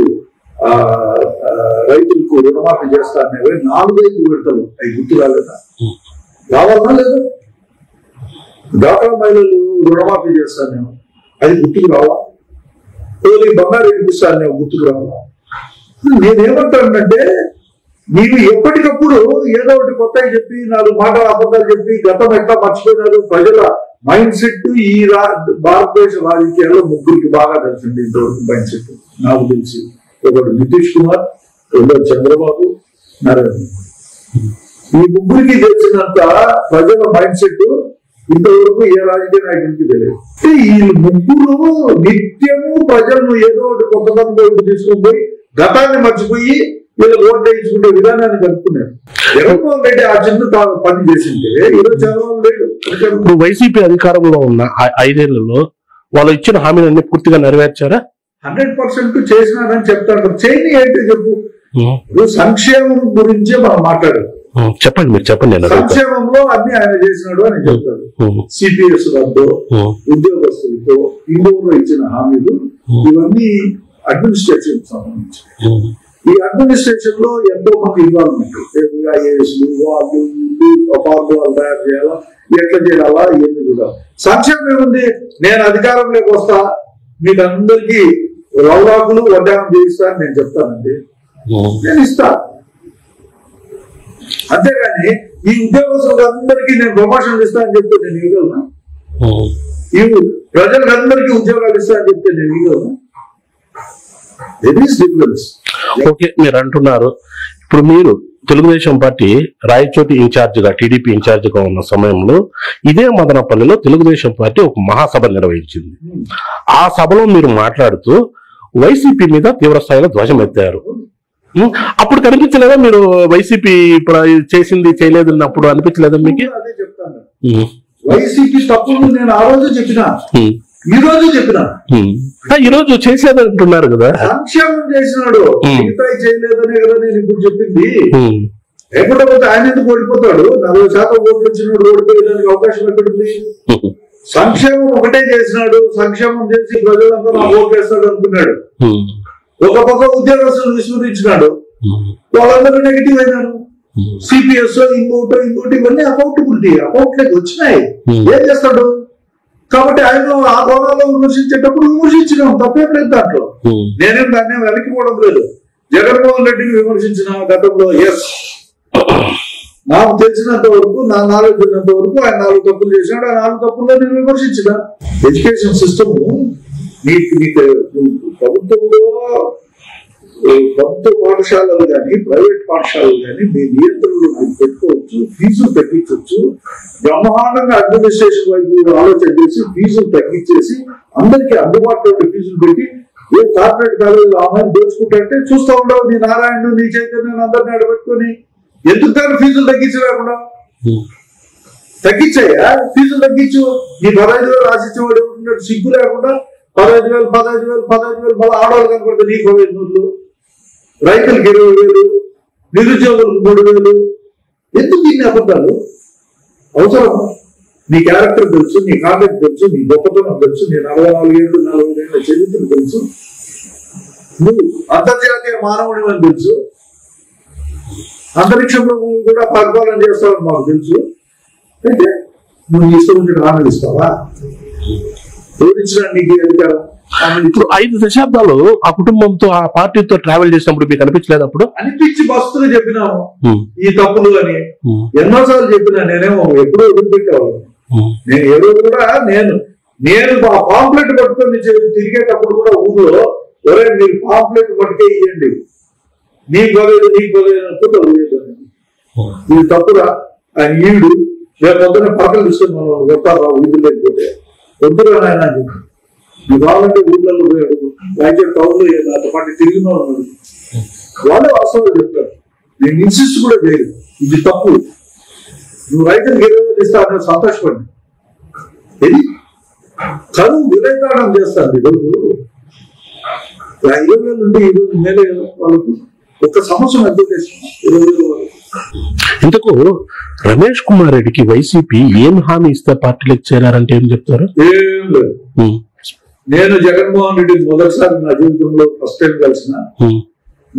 C: రైతులకు రుణమాఫీ చేస్తానే 4-5 విడతలు అవి గుర్తు రాలేదా? రావాలా లేదా? డాక్రా మహిళలు రుణమాఫీ చేస్తాను అది గుర్తుకు రావా? తోలి బంగారు ఇప్పిస్తాను నేను గుర్తుకు రావా? నేనేమంటానంటే నీవు ఎప్పటికప్పుడు ఏదో ఒకటి కొత్తగా చెప్పి 4 మాటలు అబద్ధాలు చెప్పి గతం ఎట్లా మర్చిపోయినారు ప్రజల మైండ్ సెట్. ఈ భారతదేశ రాజకీయాల్లో 3కి బాగా తెలిసింది ఇంతవరకు మైండ్ సెట్ నాకు తెలిసి. ఒకడు నితీష్ కుమార్, రెండో చంద్రబాబు, నరేంద్ర మోడీ. ఈ 3కి తెలిసినంత ప్రజల మైండ్ సెట్ ఇంతవరకు ఏ రాజకీయ నాయకుడికి తెలియదు. ఈ 3 నిత్యము ప్రజలను ఏదో ఒకటి కొత్తదనం తీసుకుని పోయి గతాన్ని మర్చిపోయి వీళ్ళు ఓట్లు వేయించుకుంటే విధానాన్ని కలుపుకున్నారు. జగన్మోహన్ రెడ్డి ఆ చిన్న పని చేసింటే ఈరోజు చంద్రబాబు లేడు.
B: ఇప్పుడు వైసీపీ అధికారంలో ఉన్న 5 ఏళ్లలో వాళ్ళు ఇచ్చిన హామీలన్నీ పూర్తిగా నెరవేర్చారా?
C: 100% చేసినారని చెప్తారు. చేయని ఏంటి చెప్పు. ఇప్పుడు సంక్షేమం గురించే మనం మాట్లాడారు.
B: చెప్పండి, మీరు చెప్పండి.
C: సంక్షేమంలో అన్ని ఆయన చేసినాడు అని చెప్తాడు. సిపిఎస్ రద్దు, ఉద్యోగస్తులతో ఇండోర్లో ఇచ్చిన హామీలు, ఇవన్నీ అడ్మినిస్ట్రేషన్ సంబంధించి. ఈ అడ్మినిస్ట్రేషన్ లో ఎంతో మంది ఇన్వాల్వ్మెంట్, ఐఏఎస్లు వాళ్ళు ఫార్ములాలు తయారు చేయాలా, ఎట్లా చేయాలా, ఇవన్నీ చూడాలి. సంక్షేమం ఏముంది? నేను అధికారంలోకి వస్తా, మీకు అందరికీ రౌలాకులు వడ్డానం చేయిస్తా అని నేను చెప్తానండి, నేను ఇస్తా. అంతేగాని ఈ ఉద్యోగస్తులకు అందరికీ నేను ప్రమోషన్ ఇస్తా అని చెప్తే నేను ఇవ్వగలనా? ఈ ప్రజలకు అందరికీ ఉద్యోగాలు ఇస్తా అని చెప్తే నేను ఇవ్వగలనా? There is difference.
B: ఓకే, మీరు అంటున్నారు ఇప్పుడు మీరు తెలుగుదేశం పార్టీ రాయచోటి ఇన్ఛార్జిగా టీడీపీ ఇన్ఛార్జిగా ఉన్న సమయంలో ఇదే మదనపల్లిలో తెలుగుదేశం పార్టీ ఒక మహాసభ నిర్వహించింది. ఆ సభలో మీరు మాట్లాడుతూ వైసీపీ మీద తీవ్ర స్థాయిలో ధ్వజం ఎత్తారు. అప్పుడు కనిపించలేదా మీరు వైసీపీ ఇప్పుడు చేసింది చేయలేదు అప్పుడు అనిపించలేదా మీకు?
C: అదే చెప్తాను, వైసీపీ తప్పులు నేను ఆ రోజు చెప్పిన, ఈ రోజు చెప్పిన.
B: ఈ రోజు చేసేదంటున్నారు కదా,
C: సంక్షేమం చేసినాడు, మిగతా చేయలేదనే కదా నేను ఇప్పుడు చెప్పింది. లేకపోతే ఆయన ఎందుకు ఓడిపోతాడు? 40% ఓట్లు వచ్చినాడు, ఓడిపోయేదానికి అవకాశం ఎక్కడుంది? సంక్షేమం ఒకటే చేసినాడు, సంక్షేమం చేసి ప్రజలంతా నాకు ఓట్లు వేస్తాడు అనుకున్నాడు. ఒక పక్క ఉద్యోగస్తులు విస్మరించినాడు, వాళ్ళందరూ నెగిటివ్ అయినారు. సిపిఎస్ ఇంకోటి ఇవన్నీ అకౌంట్లోకి వచ్చినాయి. ఏం చేస్తాడు? కాబట్టి ఆయన ఆ కోణాల్లో విమర్శించేటప్పుడు విమర్శించినాం, తప్పేం లేదు దాంట్లో. నేనేం దాన్ని వెనక్కిపోవడం లేదు. జగన్మోహన్ రెడ్డిని విమర్శించిన గతంలో, ఎస్, నాకు తెలిసినంత వరకు, నా నాలెడ్జ్ ఉన్నంత వరకు ఆయన 4 తప్పులు చేసినాడు. ఆ 4 తప్పుల్లో నేను విమర్శించిన. ఎడ్యుకేషన్ సిస్టమ్ నీకు ప్రభుత్వ పాఠశాలలు కానీ ప్రైవేట్ పాఠశాలలు కానీ మీ నియంత్రణలు పెట్టుకోవచ్చు, ఫీజులు తగ్గించవచ్చు. బ్రహ్మాండంగా అడ్మినిస్ట్రేషన్ వైపు ఆలోచన చేసి ఫీజులు తగ్గించేసి అందరికీ అందుబాటులో ఫీజులు పెట్టి, ఏ కార్పొరేట్ కాలేజీలో అమ్మాయిని దోచుకుంటే చూస్తూ ఉండవు. నీ నారాయణ, నీ చైతన్యాన్ని అందరినీ అడబెట్టుకొని ఎందుకు దాన్ని ఫీజులు తగ్గించలేకుండా? తగ్గించాయా? ఫీజులు తగ్గించు. నీ 15,000 రాసిచ్చేవాడు ఉంటున్నాడు, సిగ్గు లేకుండా 15,000 మళ్ళీ ఆడవాళ్ళు కనపడితే నీకు 15,000, రైతులకు 20,000, నిరుద్యోగులకు 3,000. ఎందుకు ఇన్ని అబద్ధాలు అవసరం? నీ క్యారెక్టర్ తెలుసు, నీ కాంటాక్ట్ తెలుసు, నీ గొప్పతనం తెలుసు, నీ 44 ఏళ్ళు 40 ఏళ్ళ చరిత్ర తెలుసు, నువ్వు అంతర్జాతీయ మానవుడి అని తెలుసు, అంతరిక్షంలో కూడా పరిపాలన చేస్తావని మాకు తెలుసు. అయితే నువ్వు ఇష్టం ఉంటే హామీలు ఇస్తావా? ఓడించడానికి అధికారం.
B: ఇప్పుడు 5 దశాబ్దాలు ఆ కుటుంబంతో ఆ పార్టీతో ట్రావెల్ చేసినప్పుడు మీకు అనిపించలేదు? అప్పుడు
C: అనిపించి బస్తులు చెప్పినాము ఈ తప్పులు అని ఎన్నోసార్లు చెప్పినా. నేనేమో ఎప్పుడూ వదిలిపెట్టేవాళ్ళు. నేను ఏ రోజు కూడా నేను ఆ పాంప్లెట్ పట్టుకొని తిరిగేటప్పుడు కూడా ఊళ్ళో, ఒరే మీరు పాంప్లెట్ పట్టుకే ఇవ్వండి, నీకు పదలేదు ఇది తప్పురా ఆయన ఈడు రేపు పొద్దున పక్కన తీసుకొని మనం కొట్టారా ఊళ్ళు లేకపోతే వద్దురా నాయన అని చెప్పి. నువ్వు కావాలంటే ఊళ్ళలో పోయాడు, రాయచోటి టౌన్ లో నాతో పాటు తిరిగిన వాళ్ళే వాస్తవాలు చెప్తారు. నేను ఇన్సిస్ట్ కూడా చేయలేదు, ఇది తప్పు, నువ్వు రైతులకు 20,000 ఇస్తా అని సంతోషపడి ఇది చదువు విలేతాడం చేస్తాను. ఈరోజు 20,000 ఉంటే ఈరోజు మేలే వాళ్ళకు. ఒక్క సంవత్సరం ఎంత చేస్తున్నా 20,000.
B: ఇంతకు రమేష్ కుమార్ రెడ్డికి వైసీపీ ఏం హామీ ఇస్తే పార్టీలకు చేరారంటే ఏం చెప్తారు?
C: ఏం లేదు. నేను జగన్మోహన్ రెడ్డి మొదటిసారి నా జీవితంలో ఫస్ట్ టైం కలిసిన,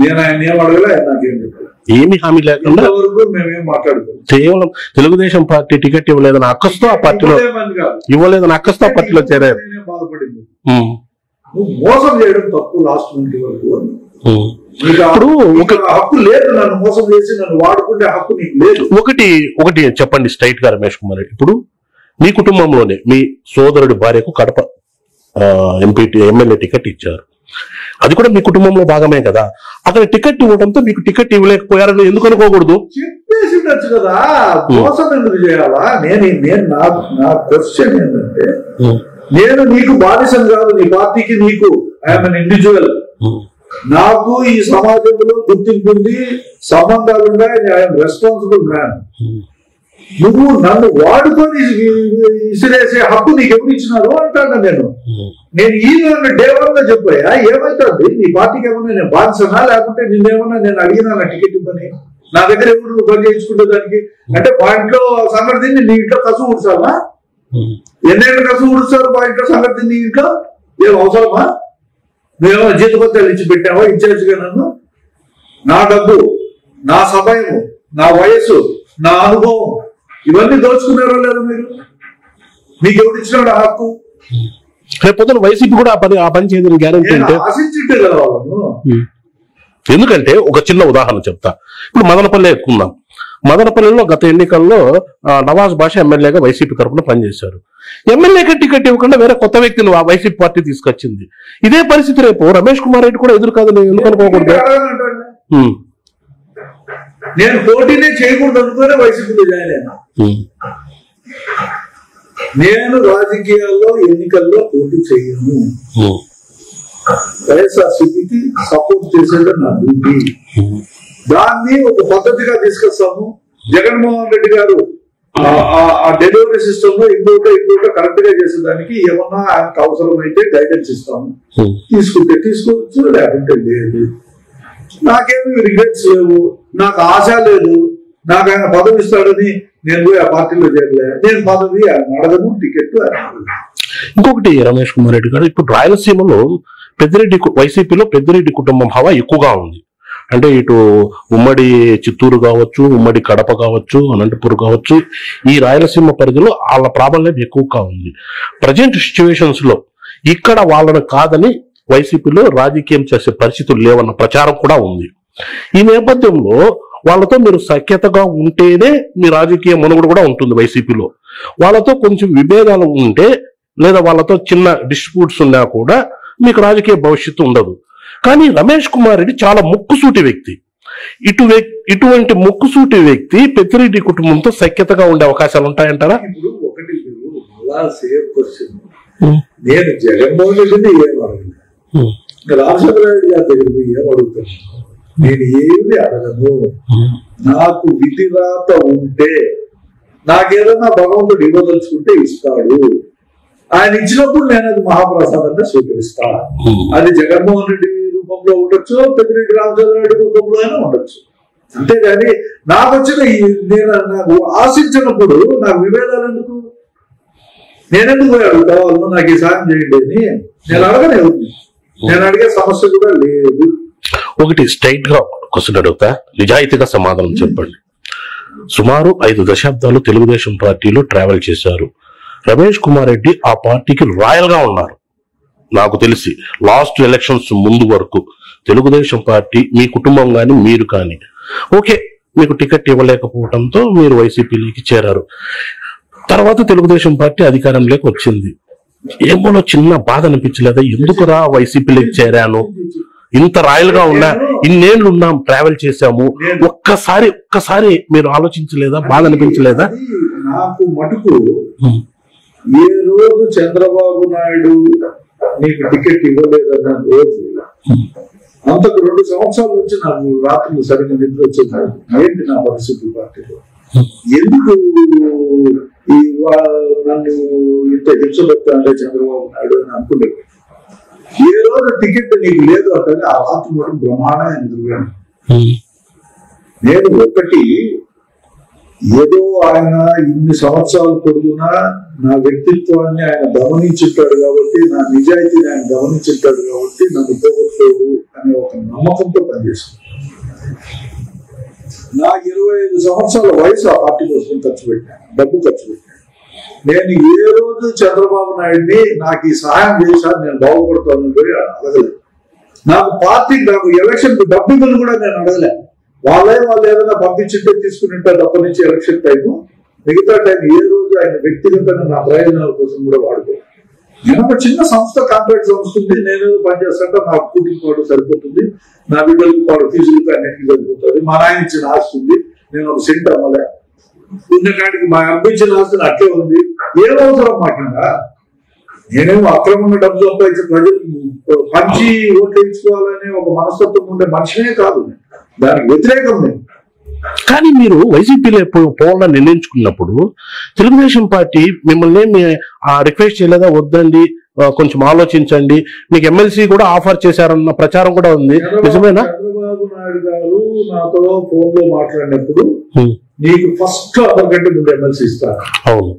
C: నేను ఆయన ఏం అడగలే, ఆయన నాకేం చెప్పాలి.
B: ఏమి హామీ లేకుండా
C: వరకు మేమేం మాట్లాడుకోవాలి.
B: కేవలం తెలుగుదేశం పార్టీ టికెట్ ఇవ్వలేదని అక్కస్తో ఆ పార్టీలో ఇవ్వలేదని అక్కస్తో ఆ పార్టీలో చేరారు.
C: బాధపడింది. నువ్వు మోసం చేయడం తప్పు లాస్ట్ మినిట్ వరకు.
B: ఇప్పుడు
C: ఒక హక్కు లేదు, నన్ను మోసం చేసి నన్ను వాడుకుంటే హక్కు నీకు లేదు.
B: ఒకటి చెప్పండి స్ట్రైట్ గా రమేష్ కుమార్ రెడ్డి, ఇప్పుడు మీ కుటుంబంలోనే మీ సోదరుడి భార్యకు కడప ఎమ్మెల్యే టికెట్ ఇచ్చారు, అది కూడా మీ కుటుంబంలో భాగమే కదా. అక్కడ టికెట్ ఇవ్వడంతో మీకు టికెట్ ఇవ్వలేకపోయారని ఎందుకు అనుకోకూడదు?
C: చెప్పేసి ఉండొచ్చు కదా, మోసం ఎందుకు చేయాలా? నా క్వశ్చన్ ఏంటంటే, నేను నీకు బానిసం కాదు, నీ పార్టీకి నీకు ఐఎమ్ అన్ ఇండివిజువల్. నాకు ఈ సమాజంలో గుర్తింపు ఉంది, సంబంధాలు ఉన్నాయి, ఐఎమ్ రెస్పాన్సిబుల్ మ్యాన్. నువ్వు నన్ను వాడుకొని ఇసిరేసే హక్కు నీకు ఎవరు ఇచ్చినారు అంటాను. నేను ఈ డే 1 గా చెప్పాయా, ఏమైతుంది నీ పార్టీకి ఏమన్నా నేను బానిసనా, లేకుంటే నిన్నేమన్నా నేను అడిగినా నా టికెట్ ఇవ్వని, నా దగ్గర ఎవరు నువ్వు పని చేయించుకుంటే దానికి అంటే మా ఇంట్లో సంగతి నీ ఇంట్లో కసు ఉడుస్తావా? ఎన్నేళ్ళు కసు ఉడుస్తారు మా ఇంట్లో సంగతి నీ ఇంట్లో? ఏం అవసరమా? నువ్వేమో జీతపత్రాలు ఇచ్చి పెట్టావా ఇన్ఛార్జిగా నన్ను? నా డబ్బు, నా సమయము, నా వయస్సు, నా అనుభవం ఇవన్నీ దోచుకున్నారో లేదో మీరు? మీకు ఎవరు ఇచ్చినాడు ఆ హక్కు?
B: రేపు వైసీపీ కూడా ఆ పని చేయదని గ్యారెంటీ అంటే
C: ఆశించుంటే కదా వాళ్ళను.
B: ఎందుకంటే ఒక చిన్న ఉదాహరణ చెప్తా. ఇప్పుడు మదనపల్లి ఎక్కున్నాం. మదనపల్లిలో గత ఎన్నికల్లో నవాజ్ బాష ఎమ్మెల్యేగా వైసీపీ తరఫున పనిచేశారు. ఎమ్మెల్యేగా టికెట్ ఇవ్వకుండా వేరే కొత్త వ్యక్తిని వైసీపీ పార్టీ తీసుకొచ్చింది. ఇదే పరిస్థితి రేపు రమేష్ కుమార్ రెడ్డి కూడా ఎదురు కాదని ఎందుకు అనుకోకూడదు?
C: నేను పోటీనే చేయకూడదు అనుకునే వైసీపీలో జాయిన్ అయినా. నేను రాజకీయాల్లో ఎన్నికల్లో పోటీ చేయను. వైఎస్ఆర్సీపీకి సపోర్ట్ చేసేది నా డ్యూటీ. దాన్ని ఒక పద్ధతిగా తీసుకొస్తాము. జగన్మోహన్ రెడ్డి గారు ఆ డెలివరీ సిస్టమ్ లో ఇంకోటో కరెక్ట్ గా చేసేదానికి ఏమన్నా ఆయనకు అవసరమైతే గైడెన్స్ ఇస్తాము. తీసుకుంటే తీసుకోవచ్చు, లేకుంటే లేదు. నాకేమి రిగ్రెట్స్ లేవు, నాకు ఆశ లేదు. నాకు ఆయన పదవి ఇస్తాడని నేను పోయి ఆ పార్టీలో చేరలే. నేను పదవి ఆయన అడగను, టికెట్ ఆయన.
B: ఇంకొకటి రమేష్ కుమార్ రెడ్డి గారు, ఇప్పుడు రాయలసీమలో వైసీపీలో పెద్దిరెడ్డి కుటుంబం హవా ఎక్కువగా ఉంది. అంటే ఇటు ఉమ్మడి చిత్తూరు కావచ్చు, ఉమ్మడి కడప కావచ్చు, అనంతపురం కావచ్చు, ఈ రాయలసీమ పరిధిలో వాళ్ళ ప్రాబల్యం ఎక్కువగా ఉంది. ప్రజెంట్ సిచ్యువేషన్స్ లో ఇక్కడ వాళ్ళని కాదని వైసీపీలో రాజకీయం చేసే పరిస్థితులు లేవన్న ప్రచారం కూడా ఉంది. ఈ నేపథ్యంలో వాళ్ళతో మీరు సఖ్యతగా ఉంటేనే మీ రాజకీయ మనుగడ కూడా ఉంటుంది వైసీపీలో. వాళ్ళతో కొంచెం విభేదాలు ఉంటే లేదా వాళ్ళతో చిన్న డిస్ప్యూట్స్ ఉన్నా కూడా మీకు రాజకీయ భవిష్యత్తు ఉండదు. కానీ రమేష్ కుమార్ రెడ్డి చాలా ముక్కుసూటి వ్యక్తి. ఇటువంటి ముక్కుసూటి వ్యక్తి పెద్దిరెడ్డి కుటుంబంతో సఖ్యతగా ఉండే అవకాశాలు ఉంటాయంటారా?
C: ఇప్పుడు ఒకటి సేమ్ క్వశ్చన్. నేను జగన్మోహన్ రెడ్డిని ఏం అడగను, రాజశేఖర రెడ్డి గారి దగ్గర పోయి ఏం అడుగుతాను? నేను ఏమి అడగను. నాకు విధిరాత ఉంటే, నాకేదన్నా భగవంతుడు ఇవ్వదలుచుకుంటే ఇస్తాడు. ఆయన ఇచ్చినప్పుడు నేను అది మహాప్రసాదంగా స్వీకరిస్తా. అది జగన్మోహన్ రెడ్డి రూపంలో ఉండొచ్చు, పెద్దిరెడ్డి రామచంద్రారెడ్డి రూపంలో అయినా ఉండొచ్చు. అంతేగాని నాకు వచ్చిన నాకు ఆశించినప్పుడు నాకు విభేదాలు ఎందుకు? నేనెందుకు పోయి అడుగుతాను నాకు ఈ సాయం చేయండి అని? నేను అడగలేదు. నేను అడిగే సమస్య కూడా లేదు.
B: ఒకటి స్ట్రైట్ గా క్వశ్చన్ అడుగుతా, నిజాయితీగా సమాధానం చెప్పండి. సుమారు 5 దశాబ్దాలు తెలుగుదేశం పార్టీలో ట్రావెల్ చేశారు. రమేష్ కుమార్ రెడ్డి ఆ పార్టీకి రాయల్ గా ఉన్నారు. నాకు తెలిసి లాస్ట్ ఎలక్షన్స్ ముందు వరకు తెలుగుదేశం పార్టీ, మీ కుటుంబం కానీ మీరు కానీ, ఓకే మీకు టికెట్ ఇవ్వలేకపోవడంతో మీరు వైసీపీలోకి చేరారు. తర్వాత తెలుగుదేశం పార్టీ అధికారంలోకి వచ్చింది. ఏమో చిన్న బాధ అనిపించలేదా? ఎందుకురా వైసీపీలోకి చేరాను, ఇంత రాయల్ గా ఉన్నా, ఇన్నేళ్లు ఉన్నాం, ట్రావెల్ చేశాము, ఒక్కసారి మీరు ఆలోచించలేదా? బాధ అనిపించలేదా?
C: నాకు మటుకు ఏ రోజు చంద్రబాబు నాయుడు నీకు టికెట్ ఇవ్వలేదన్న రోజు, అంతకు 2 సంవత్సరాల నుంచి నాకు రాత్రులు సరిగ్గా నిద్ర వచ్చింది. ఏంటి నా పరిస్థితి పార్టీలో? ఎందుకు నన్ను ఇంత హింసపెడతా అంటే చంద్రబాబు నాయుడు అని అనుకునేది. ఏ రోజు టికెట్ నీకు లేదు అంటే ఆ రాత్రి మొత్తం బ్రహ్మాండంగా నిద్రపోయాను. నేను ఒకటి ఏదో ఆయన ఇన్ని సంవత్సరాలు పొడుగునా నా వ్యక్తిత్వాన్ని ఆయన గమనించుంటాడు కాబట్టి, నా నిజాయితీని ఆయన గమనించుంటాడు కాబట్టి నన్ను పోగొట్టుకోడు అనే ఒక నమ్మకంతో పనిచేస్తాను. నా 25 సంవత్సరాల వయసు ఆ పార్టీ కోసం ఖర్చు పెట్టాను, డబ్బు ఖర్చు పెట్టాను. నేను ఏ రోజు చంద్రబాబు నాయుడిని నాకు ఈ సహాయం చేశాను, నేను బాగుపడతాను పోయి అడగలేదు. నాకు ఎలక్షన్ డబ్బు ఇవ్వను కూడా నేను అడగలే. వాళ్ళు ఏదైనా పంపించుంటే తీసుకునింటారు తప్ప నుంచి ఎలక్షన్ టైము. మిగతా టైం ఏ రోజు ఆయన వ్యక్తిగతంగా నా ప్రయోజనాల కోసం కూడా వాడుకోవాలి. నేను ఒక చిన్న సంస్థ, కాంట్రాక్ట్ సంస్థ ఉంది, నేను పనిచేస్తాంటే నాకు కూటికి పాటు సరిపోతుంది, నా బిడ్డలకి పాటు ఫీజులకి అన్నిటికీ సరిపోతుంది. మా నాయన ఇచ్చిన ఆస్తి ఉంది, నేను ఒక సెంట్ అమ్మలే. ఉన్నకాడికి మా అబ్బించిన ఆస్తిని అట్లే ఉంది. ఏమవసరం మాకిందా? నేనేమో అక్రమంగా డబ్బు సంపాదించిన ప్రజలు పంచి ఓట్లు వేయించుకోవాలనే ఒక మనస్తత్వం ఉండే మనిషినే కాదు, దానికి వ్యతిరేకం నేను.
B: కానీ మీరు వైసీపీలో పోవాలని నిర్ణయించుకున్నప్పుడు తెలుగుదేశం పార్టీ మిమ్మల్ని రిక్వెస్ట్ చేయలేదా? వద్దండి, కొంచెం ఆలోచించండి, మీకు ఎమ్మెల్సీ కూడా ఆఫర్ చేశారన్న ప్రచారం కూడా ఉంది, నిజమేనా?
C: చంద్రబాబు నాయుడు గారు నాతో ఫోన్ లో మాట్లాడినప్పుడు నీకు ఫస్ట్ అందరికంటే ముందు ఎమ్మెల్సీ ఇస్తాను.
B: అవును.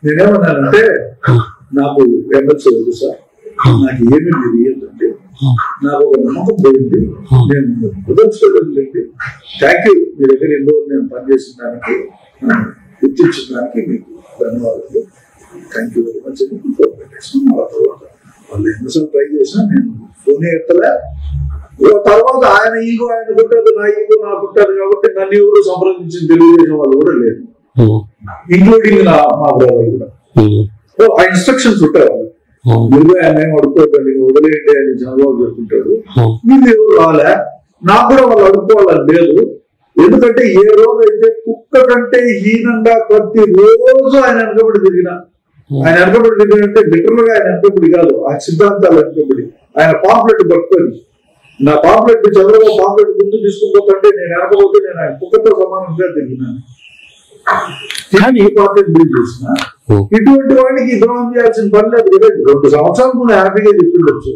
C: నేనేమన్నానంటే నాకు ఎమ్మెల్సీ వద్దు సార్, నాకు ఏమీ మీరు ఇయ్యదండి, నాకు ఒక నమ్మకం పోయింది, నేను కుదర్చుకోలేండి. థ్యాంక్ యూ, మీ దగ్గర ఎన్నో నేను పనిచేసిన దానికి, గుర్తించిన దానికి మీకు ధన్యవాదాలు, థ్యాంక్ యూ వెరీ మచ్ అని ఫోన్ పెట్టేసాను. ఆ తర్వాత వాళ్ళు ఎన్నోసార్లు ట్రై చేసినా నేను ఫోనే ఎత్తలే. తర్వాత ఆయన ఈగో ఆయన పుట్టారు, నా ఈగో నాకు పుట్టారు కాబట్టి నన్ను ఎవరు సంప్రదించిన తెలుగుదేశం వాళ్ళు కూడా లేరు, ఇంక్లూడింగ్ మా బ్రదర్ కూడా. ఆ ఇన్స్ట్రక్షన్స్ ఉంటారు, మీరు ఆయన ఏం అడుక్కోవద్దండి, వదిలేయండి అని చంద్రబాబు చెప్తుంటాడు. మీరు ఎవరు రాలే, నాకు కూడా వాళ్ళు అడుక్కోవాలని లేదు. ఎందుకంటే ఏ రోజు అయితే కుక్క కంటే హీనంగా ప్రతి రోజు ఆయన వెనకబడి తిరిగిన, ఆయన వెనకబడి తిరిగినంటే లిటరల్ గా ఆయన వెనకబడి కాదు, ఆ సిద్ధాంతాలు వెనకబడి ఆయన పాంప్లెట్ పట్టుకొని, నా పాంప్లెట్ చంద్రబాబు పాంప్లెట్ గుర్తు తీసుకుంటే నేను వెనకపోతే నేను ఆయన కుక్కతో సమానంగా తిరిగినాను. పార్టీని బిల్డ్ చేసిన ఇటువంటి వాడికి ద్రోహం చేయాల్సిన పని లేదు కదా. 2 సంవత్సరాలు కూడా హ్యాపీగా చెప్పిండొచ్చు,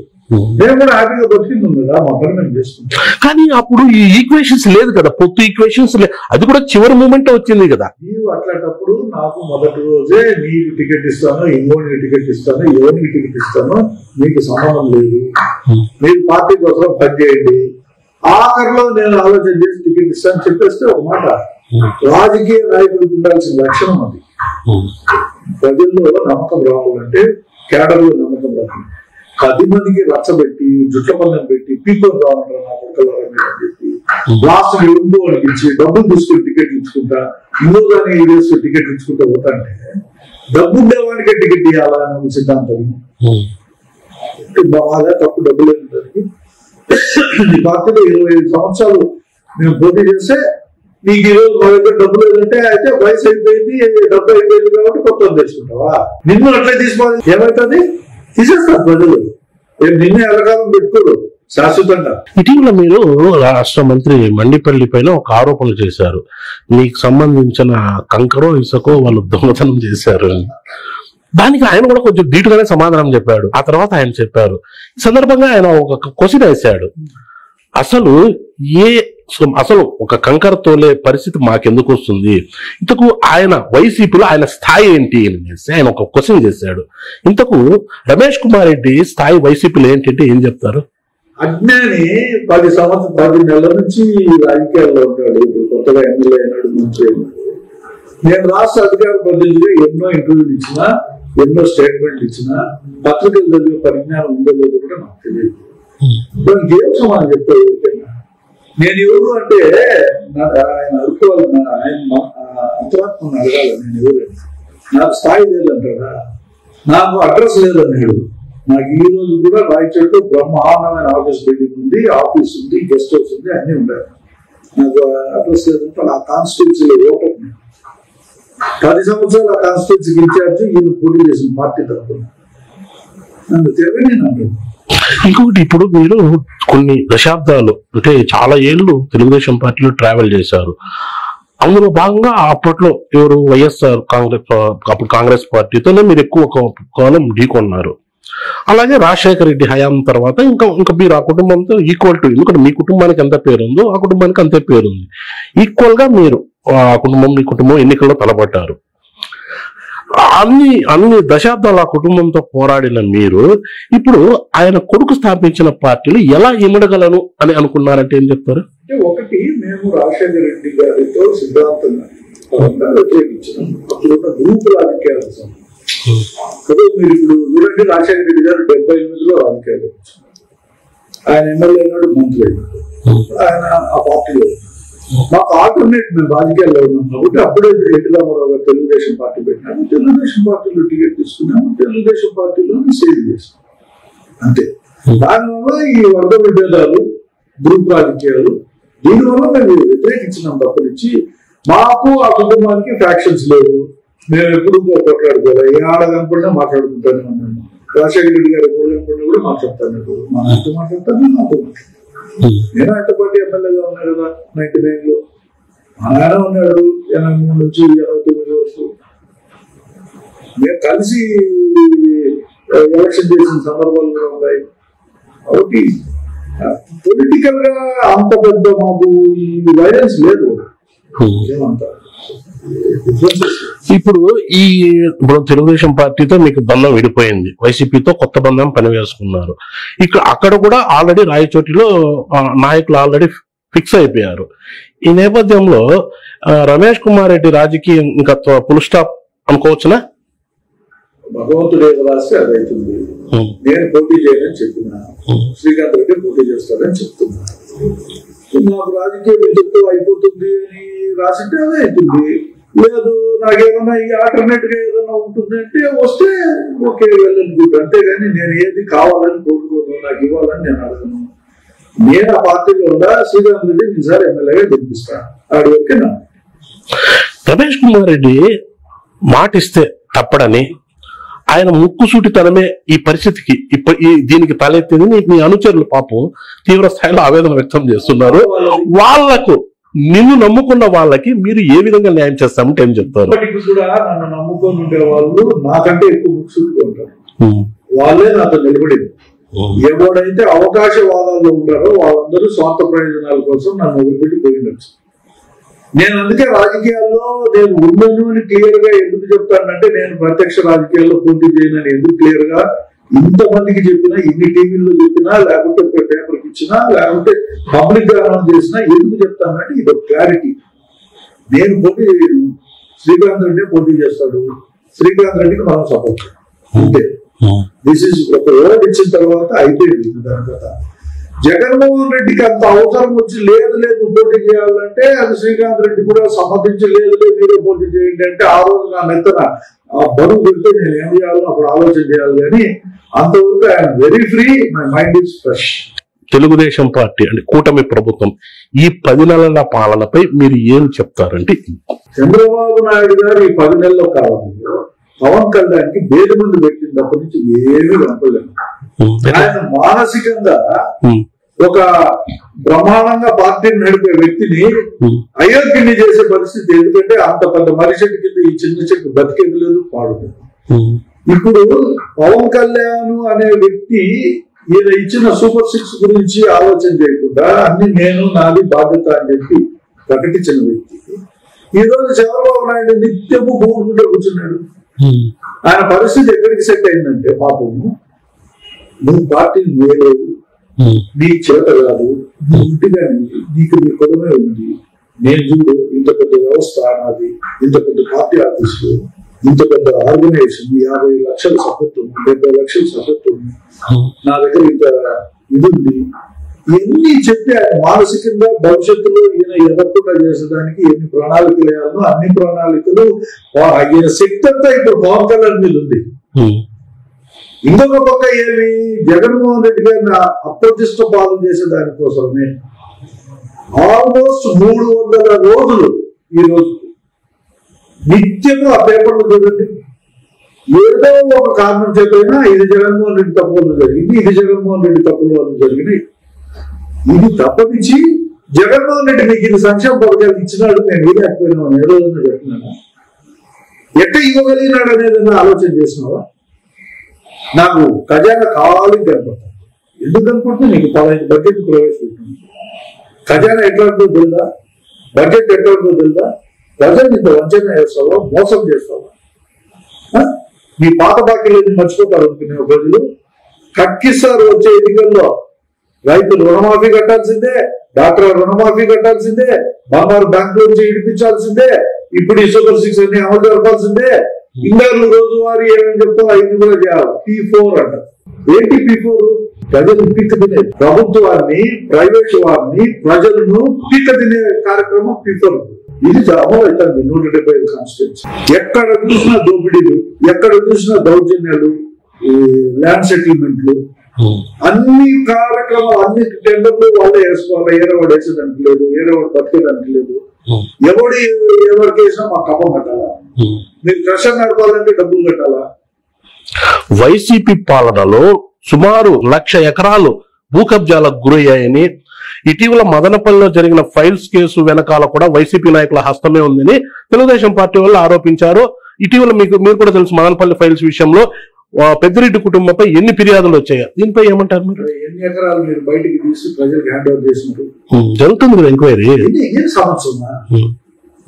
C: నేను కూడా హ్యాపీగా బతికింది ఉంది కదా, మా పని మేము చేసుకుంటాం.
B: కానీ అప్పుడు ఈ ఈక్వేషన్స్ లేదు కదా, పొత్తు ఈక్వేషన్స్ లేదు, అది కూడా చివరి మూమెంట్ వచ్చింది కదా.
C: నీవు అట్లాంటప్పుడు నాకు మొదటి రోజే నీకు టికెట్ ఇస్తాను, ఇంకోనికి టికెట్ ఇస్తాను, ఎవరికి టికెట్ ఇస్తాను మీకు సంబంధం లేదు, మీరు పార్టీ కోసం పనిచేయండి, ఆఖరిలో నేను ఆలోచన చేసి టికెట్ ఇస్తాను చెప్పేస్తే ఒక మాట. రాజకీయ నాయకుడికి ఉండాల్సిన లక్షణం అది. ప్రజల్లో నమ్మకం రావాలంటే కేడర్లో నమ్మకం రావాలి. 10 మందికి రచ్చబెట్టి జుట్ల పల్లెం పెట్టి పీపుల్ రావాలంటారు నా పక్కలని చెప్పి లాస్ట్ ఉందో అనిపించి డబ్బులు తీసుకుని టికెట్ ఇచ్చుకుంటా, ఇంకోదాన్ని వేసుకుని టికెట్ ఇచ్చుకుంటా పోతాంటే డబ్బు ఉండేవాడికే టికెట్ ఇవ్వాలని సిద్ధాంతం బాగా తప్పు. డబ్బులు ఏంటంటే ఈ పార్టీలో 25 సంవత్సరాలు మేము పోటీ చేస్తే నీకు ఈ రోజు మా దగ్గర డబ్బులు ఏంటంటే అయితే వయసు అయిపోయింది, డబ్బు అయిపోయింది కాబట్టి కొత్త తెచ్చుకుంటావా? నిన్ను అట్లా తీసుకోవాలి ఏమవుతుంది? తీసేస్తారు ప్రజలు, నిన్ను ఎలకాలం పెట్టుకోరు శాశ్వతంగా.
B: ఇటీవల మీరు రాష్ట్ర మంత్రి మండిపల్లి పైన ఒక ఆరోపణ చేశారు, మీకు సంబంధించిన కంకరో ఇసుకో వాళ్ళు దొంగతనం చేశారు. దానికి ఆయన కూడా కొంచెం ధీటుగానే సమాధానం చెప్పాడు. ఆ తర్వాత ఆయన చెప్పారు, ఈ సందర్భంగా ఆయన ఒక క్వశ్చన్ వేశాడు, అసలు ఒక కంకర తోలే పరిస్థితి మాకెందుకు వస్తుంది, ఇంతకు ఆయన వైసీపీలో ఆయన స్థాయి ఏంటి అనేసి ఆయన ఒక క్వశ్చన్ చేశాడు. ఇంతకు రమేష్ కుమార్ రెడ్డి స్థాయి వైసీపీలో ఏంటంటే ఏం చెప్తారు?
C: అజ్ఞాని 10 నెలల నుంచి రాజకీయాల్లో ఉంటాడు, కొత్తగా ఎమ్మెల్యే అయినాడు, మంత్రి అయినాడు. నేను రాష్ట్ర అధికార ప్రతినిధిగా ఎన్నో ఇంటర్వ్యూలు ఇచ్చినా, ఎన్నో స్టేట్మెంట్లు ఇచ్చినా, పత్రికలు చదివే పరిజ్ఞానం ఉందో లేదో కూడా నాకు తెలియదు. దానికి ఏం సమాధానం చెప్తారు? నేను ఎవరు అంటే ఆయన అడుకోవాలి, ఆయన అంతరాత్మను అడగాలి. నేను ఎవరు, నాకు స్థాయి లేదంటారా, నాకు అడ్రస్ లేదన్నాడు. నాకు ఈ రోజు కూడా రాయచోటు బ్రహ్మాండమైన ఆఫీస్ బిల్డింగ్ ఉంది, ఆఫీస్ ఉంది, గెస్ట్ హౌస్ ఉంది, అన్ని ఉండాలి. నాకు అడ్రస్ లేదంటే ఆ కాన్స్టిట్యూన్సీలో ఓటర్ 10 సంవత్సరాలు ఆ కాన్స్టిట్యూన్సీకి ఇన్ఛార్జ్ ఈయన పోటీ చేసిన పార్టీ తరఫున నన్ను తెలియని అంటాడు.
B: ఇంకొకటి, ఇప్పుడు మీరు కొన్ని దశాబ్దాలు అంటే చాలా ఏళ్ళు తెలుగుదేశం పార్టీలో ట్రావెల్ చేశారు. అందులో భాగంగా అప్పట్లో ఎవరు వైఎస్ఆర్ అప్పుడు కాంగ్రెస్ పార్టీతోనే మీరు ఎక్కువ కాలం ఢీకొన్నారు. అలాగే రాజశేఖర రెడ్డి హయాం తర్వాత ఇంకా మీరు ఆ కుటుంబంతో ఈక్వల్ టు, ఎందుకంటే మీ కుటుంబానికి ఎంత పేరుందో ఆ కుటుంబానికి అంతే పేరుంది, ఈక్వల్ గా మీరు ఆ కుటుంబం మీ కుటుంబం ఎన్నికల్లో తలపడ్డారు. అన్ని దశాబ్దాలు ఆ కుటుంబంతో పోరాడిన మీరు ఇప్పుడు ఆయన కొడుకు స్థాపించిన పార్టీలు ఎలా ఇమడగలను అని అనుకున్నారంటే ఏం చెప్తారు?
C: అంటే ఒకటి, మేము రాజశేఖర రెడ్డి గారితో సిద్ధాంతంగా వ్యతిరేకించినాం. అప్పుడున్న గ్రూప్ రాజకీయాలు కదా. మీరు ఇప్పుడు చూడండి, రాజశేఖర రెడ్డి గారు 78లో రాజకీయాలు వచ్చారు, ఆయన ఎమ్మెల్యే అయినాడు, మంత్రి అయినాడు, ఆయన ఆ పార్టీలో. మాకు ఆల్టర్నేట్ మేము రాజకీయాల్లో ఉన్నాం కాబట్టి అప్పుడే ఎన్టీ రామారావు గారు తెలుగుదేశం పార్టీ పెట్టినాము, తెలుగుదేశం పార్టీలో టికెట్ తీసుకున్నాము, తెలుగుదేశం పార్టీలో సేవ్ చేసాం, అంతే. దానివల్ల ఈ వర్గ విభేదాలు, గ్రూప్ రాజకీయాలు, దీనివల్ల మేము వ్యతిరేకించినాం తప్పనిచ్చి. మాకు ఆ కుటుంబానికి ఫ్యాక్షన్స్ లేవు, మేము ఎప్పుడు కొట్లాడుకోవాలి, ఏ ఆడ కనపడినా మాట్లాడుకుంటానే ఉన్నాము. రాజశేఖర రెడ్డి గారు ఎప్పుడు కనపడినా కూడా మాట్లాడతాను, మా నాతో మాట్లాడతాను, నాతో మాట్లాడతాను. నేను ఆయన పార్టీ ఎమ్మెల్యేగా ఉన్నా కదా 99లో, ఆయన ఉన్నాడు 83 నుంచి 89 వరకు. మేము కలిసి ఎలక్షన్ చేసిన సందర్భాలు కూడా ఉన్నాయి. కాబట్టి పొలిటికల్ గా అంత పెద్ద మాకు వైలెన్స్ లేదు.
B: ఇప్పుడు తెలుగుదేశం పార్టీతో మీకు బంధం విడిపోయింది, వైసీపీతో కొత్త బంధం పనివేసుకున్నారు. అక్కడ కూడా ఆల్రెడీ రాయచోటిలో నాయకులు ఆల్రెడీ ఫిక్స్ అయిపోయారు. ఈ నేపథ్యంలో రమేష్ కుమార్ రెడ్డి రాజకీయం ఇంకా ఫుల్ స్టాప్ అనుకోవచ్చునా?
C: భగవంతుడే రాస్తే అదైతుంది. నేను పోటీ చేయనని చెప్పినా, శ్రీకాంత్ రెడ్డి పోటీ చేస్తాడని చెప్తున్నా. నాకు రాజకీయ చెప్తూ అయిపోతుంది అని రాసింటే అదే అవుతుంది. లేదు నాకేమన్నా ఈ ఆల్టర్నేట్ గా ఏదైనా ఉంటుంది అంటే వస్తే ఓకే వెళ్ళనుకుంటా, అంతేగాని నేను ఏది కావాలని కోరుకోను, నాకు ఇవ్వాలని నేను అడగను. నేను ఆ పార్టీలో ఉండా శ్రీకాంత్ రెడ్డి ఈసారి ఎమ్మెల్యేగా గెలిపిస్తాను. ఆడి వరకేనా.
B: రమేష్ కుమార్ రెడ్డి మాటిస్తే తప్పడని ఆయన ముక్కుసూటితనమే ఈ పరిస్థితికి దీనికి తలెత్తింది. మీ అనుచరులు పాపం తీవ్ర స్థాయిలో ఆవేదన వ్యక్తం చేస్తున్నారు. వాళ్లకు నిన్ను నమ్ముకున్న వాళ్ళకి మీరు ఏ విధంగా న్యాయం చేస్తామంటే ఏం చెప్తారు?
C: ఇప్పటికి కూడా నన్ను నమ్ముకొని ఉండే వాళ్ళు నాకంటే ఎక్కువ ముక్కుసూటిగా ఉంటారు. వాళ్ళే నాతో నిలబడింది. ఎవడైతే అవకాశవాదాల్లో ఉంటారో వాళ్ళందరూ స్వార్థ ప్రయోజనాల కోసం నన్ను వదిలిపెట్టి పోయినచ్చు. నేను అందుకే రాజకీయాల్లో నేను ఉన్నాను అని క్లియర్ గా ఎందుకు చెప్తానంటే, నేను ప్రత్యక్ష రాజకీయాల్లో పోటీ చేయనని ఎందుకు క్లియర్ గా ఇంతమందికి చెప్పినా, ఇన్ని టీవీల్లో చెప్పినా, లేకుంటే పేపర్కి ఇచ్చినా, లేకుంటే పబ్లిక్ గా అనౌన్స్ చేసినా ఎందుకు చెప్తానంటే ఇది క్లారిటీ. నేను పోటీ చేయను, శ్రీకాంత్ రెడ్డి పోటీ చేస్తాడు, శ్రీకాంత్ రెడ్డికి మనం సపోర్ట్ అంతే. దిస్ ఇస్ ఒక ఓట్ ఇచ్చిన తర్వాత అయిపోయింది దాని కథ. జగన్మోహన్ రెడ్డికి అంత అవసరం వచ్చి లేదు పోటీ చేయాలంటే అది శ్రీకాంత్ రెడ్డి కూడా సమ్మతించి లేదు మీరే పోటీ చేయండి అంటే ఆ రోజు నా నెత్తన బరువు పెడితే నేను ఏం చేయాలో అప్పుడు ఆలోచన చేయాలి. కానీ అంతవరకు I'm very free, my mind is fresh.
B: Telugu Desam party అంటే కూటమి ప్రభుత్వం ఈ 10 నెలల పాలనపై మీరు ఏం చెప్తారంటే,
C: చంద్రబాబు నాయుడు గారు ఈ 10 నెలల కాలంలో పవన్ కళ్యాణ్కి బేలు ముందు పెట్టినప్పటి నుంచి ఏమీ కనపడలేదు. ఆయన మానసికంగా ఒక బ్రహ్మాండంగా పార్టీని నడిపే వ్యక్తిని అయోగ్యుని చేసే పరిస్థితి. ఎందుకంటే అంత పెద్ద మనిషి కింద ఈ చిన్న చెట్టు బతికేది లేదు, పాడుతుంది. ఇప్పుడు పవన్ కళ్యాణ్ అనే వ్యక్తి ఈయన ఇచ్చిన సూపర్ 6 గురించి ఆలోచన చేయకుండా అన్ని నేను నాది బాధ్యత అని చెప్పి ప్రకటించిన వ్యక్తి ఈ రోజు చంద్రబాబు నాయుడు నిత్యము గోరుకుంటూ కూర్చున్నాడు. ఆయన పరిస్థితి ఎక్కడికి సెట్ అయిందంటే, పాపము నువ్వు పార్టీని వేయలేవు, నీ చేత కాదు, నువ్వు ఇంటిగా నీకు నీ కులమే ఉంది. నేను చూడు ఇంత పెద్ద వ్యవస్థ నాది, ఇంత పెద్ద పార్టీ ఆఫీసు, ఇంత పెద్ద ఆర్గనైజేషన్, 50 లక్షల సభ్యత్వం, 70 లక్షల సభ్యత్వం, నా దగ్గర ఇంత ఇది ఉంది. ఎన్ని చెప్పి ఆయన మానసికంగా భవిష్యత్తులో ఈయన ఎదగకుండా చేసేదానికి ఎన్ని ప్రణాళికలు వేయాలనో అన్ని ప్రణాళికలు ఈయన శక్తి అంతా ఇప్పుడు పవన్ కళ్యాణ్ మీద ఉంది. ఇంకొక పక్క ఏమి జగన్మోహన్ రెడ్డి గారిని అప్రతిష్ట పాలన చేసే దానికోసమే ఆల్మోస్ట్ 300 రోజులు ఈ రోజు నిత్యము ఆ పేపర్లు చూడండి, ఏదో ఒక కారణం చేతైనా ఇది జగన్మోహన్ రెడ్డి తప్పు వల్ల జరిగింది, ఇది జగన్మోహన్ రెడ్డి తప్పుల వల్ల జరిగినాయి. ఇది తప్పనిచ్చి జగన్మోహన్ రెడ్డి మీకు ఇది సంక్షేమ పథకాలు ఇచ్చినాడు, నేను ఇవ్వలేకపోయినా ఏ రోజున చెప్తున్నాను. ఎట్ట ఇవ్వగలిగినాడు అనేది ఆలోచన చేసినావా? నాకు ఖజానా ఖాళీ కనపడతాను. ఎందుకు కనపడుతుంది? నీకు 15 బడ్జెట్ ప్రవేశపెట్టింది. ఖజానా ఎట్లాంటిదో తెలుదా? బడ్జెట్ ఎట్లాంటిదో తెలుదా? ప్రజలు ఇంత వంచన చేస్తావా, మోసం చేస్తావా? మీ పాత బాకీలు మర్చిపోతారు అనుకునే ప్రజలు. కక్కిస్తారు వచ్చే ఎన్నికల్లో. రైతులు రుణమాఫీ కట్టాల్సిందే, డాక్టర్ రుణమాఫీ కట్టాల్సిందే, బంగారు బ్యాంకుల నుంచి ఇడిపించాల్సిందే, ఇప్పుడు ఈ సూపర్ 6 అన్ని అమలు జరపాల్సిందే. ఇందాక రోజువారీ ఏమని చెప్తావు ఇది కూడా చేయాలి. P4 అంట. ఏంటి P4? ప్రజలు పిక్క తినే ప్రభుత్వాన్ని, ప్రైవేట్ వారిని, ప్రజలను పిక్క తినే కార్యక్రమం P4. ఇది అమలు అవుతుంది 175 కాన్స్టిట్యూన్సీ. ఎక్కడ చూసినా దోపిడీలు, ఎక్కడ చూసినా దౌర్జన్యాలు, ల్యాండ్ సెటిల్మెంట్లు, అన్ని కార్యక్రమాలు, అన్ని టెండర్లు వాళ్ళే వేసుకోవాలి. ఏరవాడు వేసేదానికి లేదు, ఏరవాడు బతికేదానికి లేదు. ఎవరికి వేసినా మాకు కప్పం కట్టాలా? మీరు క్రషర్ నడపాలంటే డబ్బులు కట్టాలా?
B: వైసీపీ పాలనలో సుమారు 1,00,000 ఎకరాలు భూ కబ్జాలకు గురయ్యాయని, ఇటీవల మదనపల్లిలో జరిగిన ఫైల్స్ కేసు వెనకాల కూడా వైసీపీ నాయకుల హస్తమే ఉందని తెలుగుదేశం పార్టీ వాళ్ళు ఆరోపించారు. ఇటీవల మీరు కూడా తెలుసు, మదనపల్లి ఫైల్స్ విషయంలో పెద్దిరెడ్డి కుటుంబంపై ఎన్ని ఫిర్యాదులు వచ్చాయో, దీనిపై ఏమంటారు మీరు?
C: ఎన్ని ఎకరాలు మీరు బయటికి తీసి ప్రజలకు హ్యాండ్ ఓవర్ చేసినారు?
B: జరుగుతుంది కదా ఎంక్వైరీ.
C: ఏం సమస్య?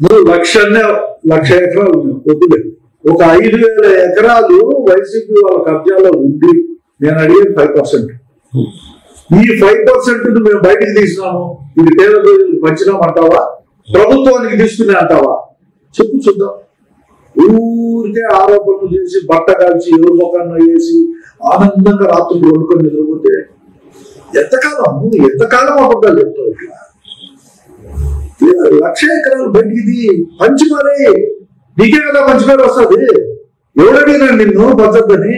C: నువ్వు 1,00,000 ఎకరాలు వద్దులే, ఒక 5,000 ఎకరాలు వైసీపీ వాళ్ళ కబ్జాలో ఉంది. నేను అడిగేది 5%. ఈ 5% మేము బయటికి తీసినాము, ఇది పేద ప్రజలకు పంచినామంటావా, ప్రభుత్వానికి తీసుకునే అంటావా? చెప్పు చూద్దాం. ఊరికే ఆరోపణలు చేసి బట్ట కాల్చి ఎవరి ముఖాన్ని వేసి ఆనందంగా రాత్రులు వండుకొని నిద్రపోతే ఎంతకాలం అబద్ధాలు చెప్తావు? ఇట్లా 1,00,000 ఎకరాలు బయటికి పంచి మరే, నీకే కదా మంచి పేరు వస్తుంది. ఎవరడిగినా నిన్ను పద్ధతిని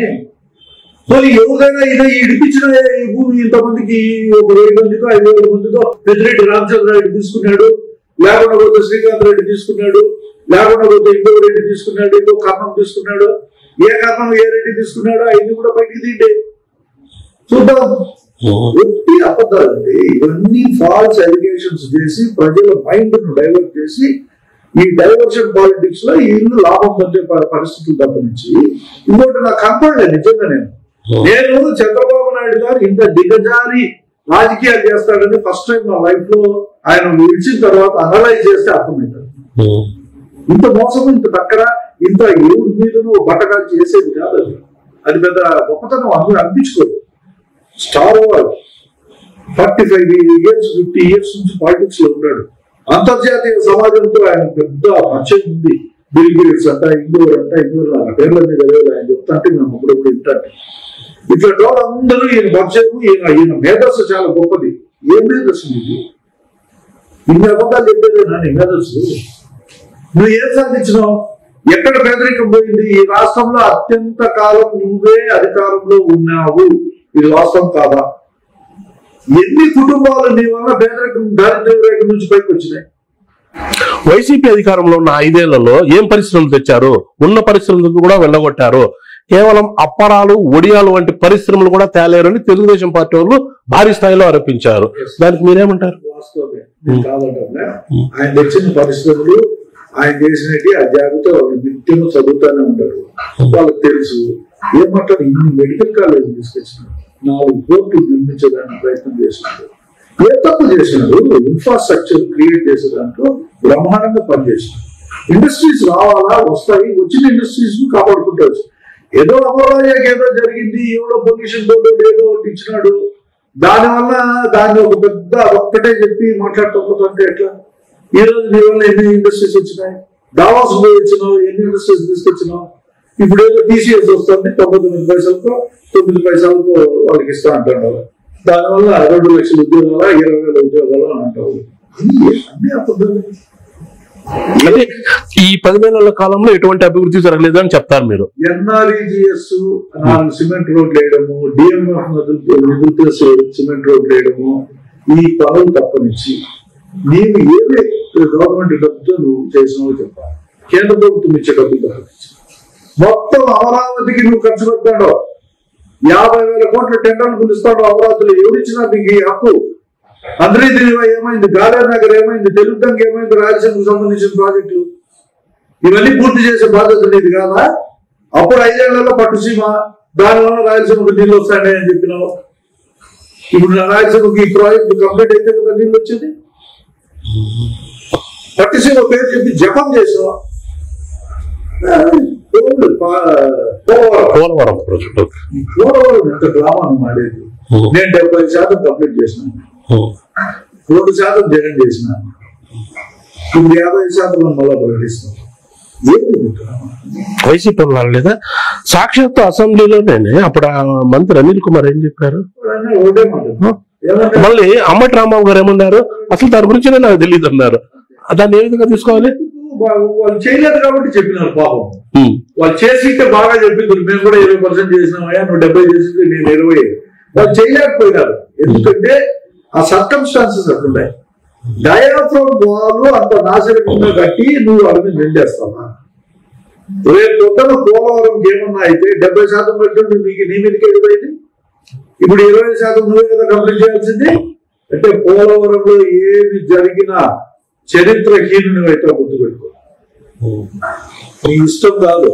C: మరి ఎవరైనా ఇదే ఇడిపించిన ఈ భూమి ఇంతమందికి ఒక 1000 మందితో 5000 మందితో పెద్దిరెడ్డి రామచంద్రారెడ్డి తీసుకున్నాడు, లేకుండా పోతే శ్రీకాంత్ రెడ్డి తీసుకున్నాడు, లేకుండా పోతే ఇంకో రెడ్డి తీసుకున్నాడు, ఇంకో కర్ణం తీసుకున్నాడు, ఏ కర్ణం ఏ రెడ్డి తీసుకున్నాడో అవన్నీ కూడా బయటికి తింటే చూద్దాం. ఒట్టి అబద్ధాలండి ఇవన్నీ. ఫాల్స్ అలిగేషన్స్ చేసి ప్రజల మైండ్ ను డైవర్ట్ చేసి ఈ డైవర్షన్ పాలిటిక్స్ లో వీళ్ళు లాభం పొందే పరిస్థితులు తప్పనించి ఇంకోటి నాకు కనపడలేదు నిజంగా. నేను చంద్రబాబు నాయుడు గారు ఇంత దిగజారి రాజకీయాలు చేస్తాడని ఫస్ట్ టైం నా లైఫ్ లో ఆయన విడిచిన తర్వాత అనలైజ్ చేస్తే అర్థమవుతాడు. ఇంత మోసం, ఇంత దగ్గర, ఇంత ఎవరి మీదనో బట్టకాలు చేసేది కాదు. అది పెద్ద గొప్పతనం అందరూ అనిపించుకోదు. స్టార్ వార్ 45 years 50 years నుంచి పాలిటిక్స్ లో ఉన్నాడు. అంతర్జాతీయ సమాజంతో ఆయన పెద్ద పరిచయం ఉంది. బిల్ గేట్స్ అంట, ఇండోర్ ఆ పేర్లన్నీ తెలియదు. ఆయన చెప్తా అంటే మేము అప్పుడప్పుడు వింటాను. ఇట్లాంటి వాళ్ళు అందరూ ఈయన పరిచయం, ఈయన మేధస్సు చాలా గొప్పది. ఏం మేధస్సు ఇది? ఇన్ని అబద్ధాలు చెప్పేదేనా నీ మేధస్సు? నువ్వు ఏం సాధించినావు? ఎక్కడ పేదరికం పోయింది? ఈ రాష్ట్రంలో అత్యంత కాలం నువ్వే అధికారంలో ఉన్నావు. ఇది వాస్తవం కాదా? ఎన్ని కుటుంబాలు నీ వల్ల పేదరికం దారిద్ర్య రేఖ నుంచి పైకి వచ్చినాయి?
B: వైసీపీ అధికారంలో ఉన్న 5 ఏళ్లలో ఏం పరిశ్రమలు తెచ్చారు? ఉన్న పరిశ్రమలు కూడా వెళ్ళగొట్టారు. కేవలం అప్పరాలు, ఒడియాలు వంటి పరిశ్రమలు కూడా తేలేరని తెలుగుదేశం పార్టీ వాళ్ళు భారీ స్థాయిలో ఆరోపించారు. దానికి మీరేమంటారు?
C: వాస్తవమే, కాదంటే ఆయన తెచ్చిన పరిశ్రమలు, ఆయన చేసినట్టు ఆ జాబితా నిత్యం చదువుతానే ఉంటారు. వాళ్ళకి తెలుసు. ఏమంటారు? ఇన్ని మెడికల్ కాలేజ్ తీసుకొచ్చినారు, 4 కోట్లు నిర్మించడానికి ప్రయత్నం చేసినారు. ఏ తప్పు చేసినారు? ఇన్ఫ్రాస్ట్రక్చర్ క్రియేట్ చేసే దాంట్లో బ్రహ్మాండంగా పనిచేసినారు. ఇండస్ట్రీస్ రావాలా, వస్తాయి. వచ్చిన ఇండస్ట్రీస్ ను కాపాడుకుంటారు. ఏదో అమరావతికి ఏదో జరిగింది, ఎవడో పొల్యూషన్ బోర్డు ఏదో ఒకటి ఇచ్చినాడు, దానివల్ల దాన్ని ఒక పెద్ద ఒక్కటే చెప్పి మాట్లాడుతుంటే ఎట్లా? ఈ రోజు నీ వల్ల ఎన్ని ఇండస్ట్రీస్ వచ్చినాయి? దావాస్ పోయి వచ్చినావు, ఎన్ని ఇండస్ట్రీస్ తీసుకొచ్చినావు? ఇప్పుడు ఏదో టీసీఎస్ వస్తుంది 99 పైసలకు 9 పైసలకు వాళ్ళకి ఇస్తా అంటున్నారు. దానివల్ల 2 లక్షల ఉద్యోగాలు, 20,000 ఉద్యోగాలు అని అంటారు. అన్ని అబద్ధాలు.
B: అంటే ఈ 10 నెలల కాలంలో ఎటువంటి అభివృద్ధి జరగలేదు అని చెప్తారు మీరు.
C: ఎన్ఆర్ఈజిఎస్ 4 సిమెంట్ రోడ్లు వేయడము, డిఎంఎఫ్ నిధులతో సిమెంట్ రోడ్లు వేయడము, ఈ పనులు తప్పనిచ్చి నీవు ఏమి గవర్నమెంట్ డబ్బుతో నువ్వు చేసినావో చెప్పాలి. కేంద్ర ప్రభుత్వం ఇచ్చే డబ్బులు తప్పనిచ్చి మొత్తం అమరావతికి నువ్వు ఖర్చు పెట్టాడో 50,000 కోట్ల టెండర్లు పిలుస్తాడు. అమరావతిలో ఎవరిచ్చినా నీకు ఈ హక్కు? అంద్రీదివా ఏమైంది? గాలేరు నగర్ ఏమైంది? తెలుగుదంగ ఏమైంది? రాయలసీమకు సంబంధించిన ప్రాజెక్టులు ఇవన్నీ పూర్తి చేసే బాధ్యత నీది కాదా? అప్పుడు 5 ఏళ్లలో పట్టుసీమ, దానివల్ల రాయలసీమకు నీళ్ళు వస్తాయని అని చెప్పినావు. ఇప్పుడు రాయలసీమకు ఈ ప్రాజెక్టు కంప్లీట్ అయితే కదా నీళ్ళు వచ్చేది. పట్టుసీమ పేరు చెప్పి జపం చేసావు.
B: పోలవరం ప్రాజెక్టు,
C: పోలవరం ఎంత గ్రామాన్ని మాడేది. నేను 70% కంప్లీట్ చేసినాను, 2% జగన్ చేసినాను. ఇప్పుడు 50% మళ్ళా ప్రకటిస్తాం.
B: వైసీపీ లేదా? సాక్షాత్తు అసెంబ్లీలోనే అప్పుడు మంత్రి అనిల్ కుమార్ ఏం చెప్పారు?
C: ఒకటే మాట.
B: మళ్ళీ అమ్మటి రాంబాబు గారు ఏమన్నారు? అసలు దాని గురించి నాకు తెలియదు అన్నారు. దాన్ని ఏ విధంగా తీసుకోవాలి?
C: వాళ్ళు చేయలేదు కాబట్టి చెప్పినారు. పాపం వాళ్ళు చేసింటే బాగా చెప్పింది. మేము కూడా 20% చేసినామయ్యా, నువ్వు 70 చేసింది, నేను 20. వాళ్ళు చేయలేకపోయినారు. ఎందుకంటే ఆ సర్కమ్స్టాన్సెస్ అట్లున్నాయి. డయాఫ్రమ్ వాళ్ళు అంత నాశనకంగా కట్టి నువ్వు వాళ్ళని నిండేస్తావా? రేపు పొద్దున పోలవరం ఏమన్నా అయితే 70% పెట్టి నీకు నీ మీదకి ఎదురైంది. ఇప్పుడు 20% నువ్వే కదా కంప్లీట్ చేయాల్సింది. అంటే పోలవరంలో ఏమి జరిగినా చరిత్రహీనుని అయితే గుర్తుపెట్టుకో. నీ ఇష్టం కాదు.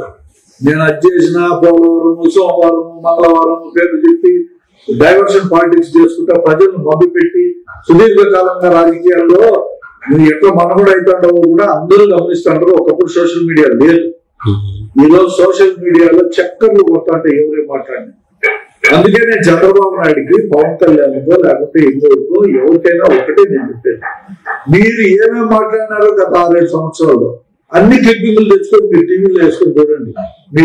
C: నేను అది చేసిన పోలవరము, సోమవారం, మంగళవారం పేర్లు చెప్పి డైవర్షన్ పాలిటిక్స్ చేసుకుంటా ప్రజలను మభ్యపెట్టి సుదీర్ఘకాలంగా రాజకీయాల్లో నువ్వు ఎట్లా మనగుడు అవుతాడో కూడా అందరూ గమనిస్తుంటారు. ఒకప్పుడు సోషల్ మీడియా లేదు. ఈరోజు సోషల్ మీడియాలో చక్కర్లు కొట్టాలంటే ఎవరే మాట్లాడినా. అందుకే నేను చంద్రబాబు నాయుడికి, పవన్ కళ్యాణ్కో లేకపోతే ఇంకోరికో ఎవరికైనా ఒకటే నేను చెప్పాను, మీరు ఏమేమి మాట్లాడినారో గత 6-7 సంవత్సరాల్లో అన్ని క్లిప్పింగ్లు తెచ్చుకొని మీరు టీవీలో వేసుకొని చూడండి. మీ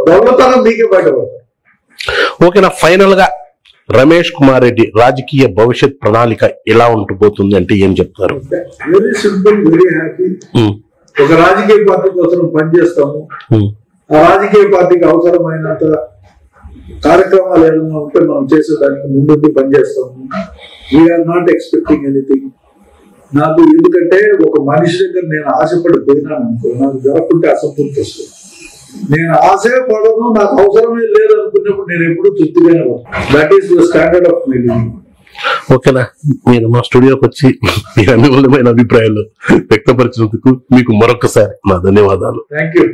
C: దొంగతనం మీకే బయటపడతారు.
B: ఓకేనా? ఫైనల్ గా రమేష్ కుమార్ రెడ్డి రాజకీయ భవిష్యత్ ప్రణాళిక ఎలా ఉండిపోతుంది అంటే ఏం చెప్తారు?
C: Very simple, very happy. ఒక రాజకీయ పార్టీ కోసం పనిచేస్తాము. ఆ రాజకీయ పార్టీకి అవసరమైనంత కార్యక్రమాలు ఏదైనా ఉంటే మనం చేసేదానికి ముందుండి పనిచేస్తాము. We are not expecting anything. నాకు ఎందుకంటే ఒక మనిషి దగ్గర నేను ఆశపడి పోయినాను అనుకో, నాకు జరగకుంటే అసంతృప్తి వస్తుంది. నేను ఆశే పడను, నాకు అవసరమే లేదనుకున్నప్పుడు నేను ఎప్పుడు తృప్తిగానే పడతాను. That is the standard of my living.
B: ఓకేనా, మీరు మా స్టూడియోకి వచ్చి మీ అనుకూలమైన అభిప్రాయాలు వ్యక్తపరిచినందుకు మీకు మరొకసారి నా ధన్యవాదాలు.
C: Thank you.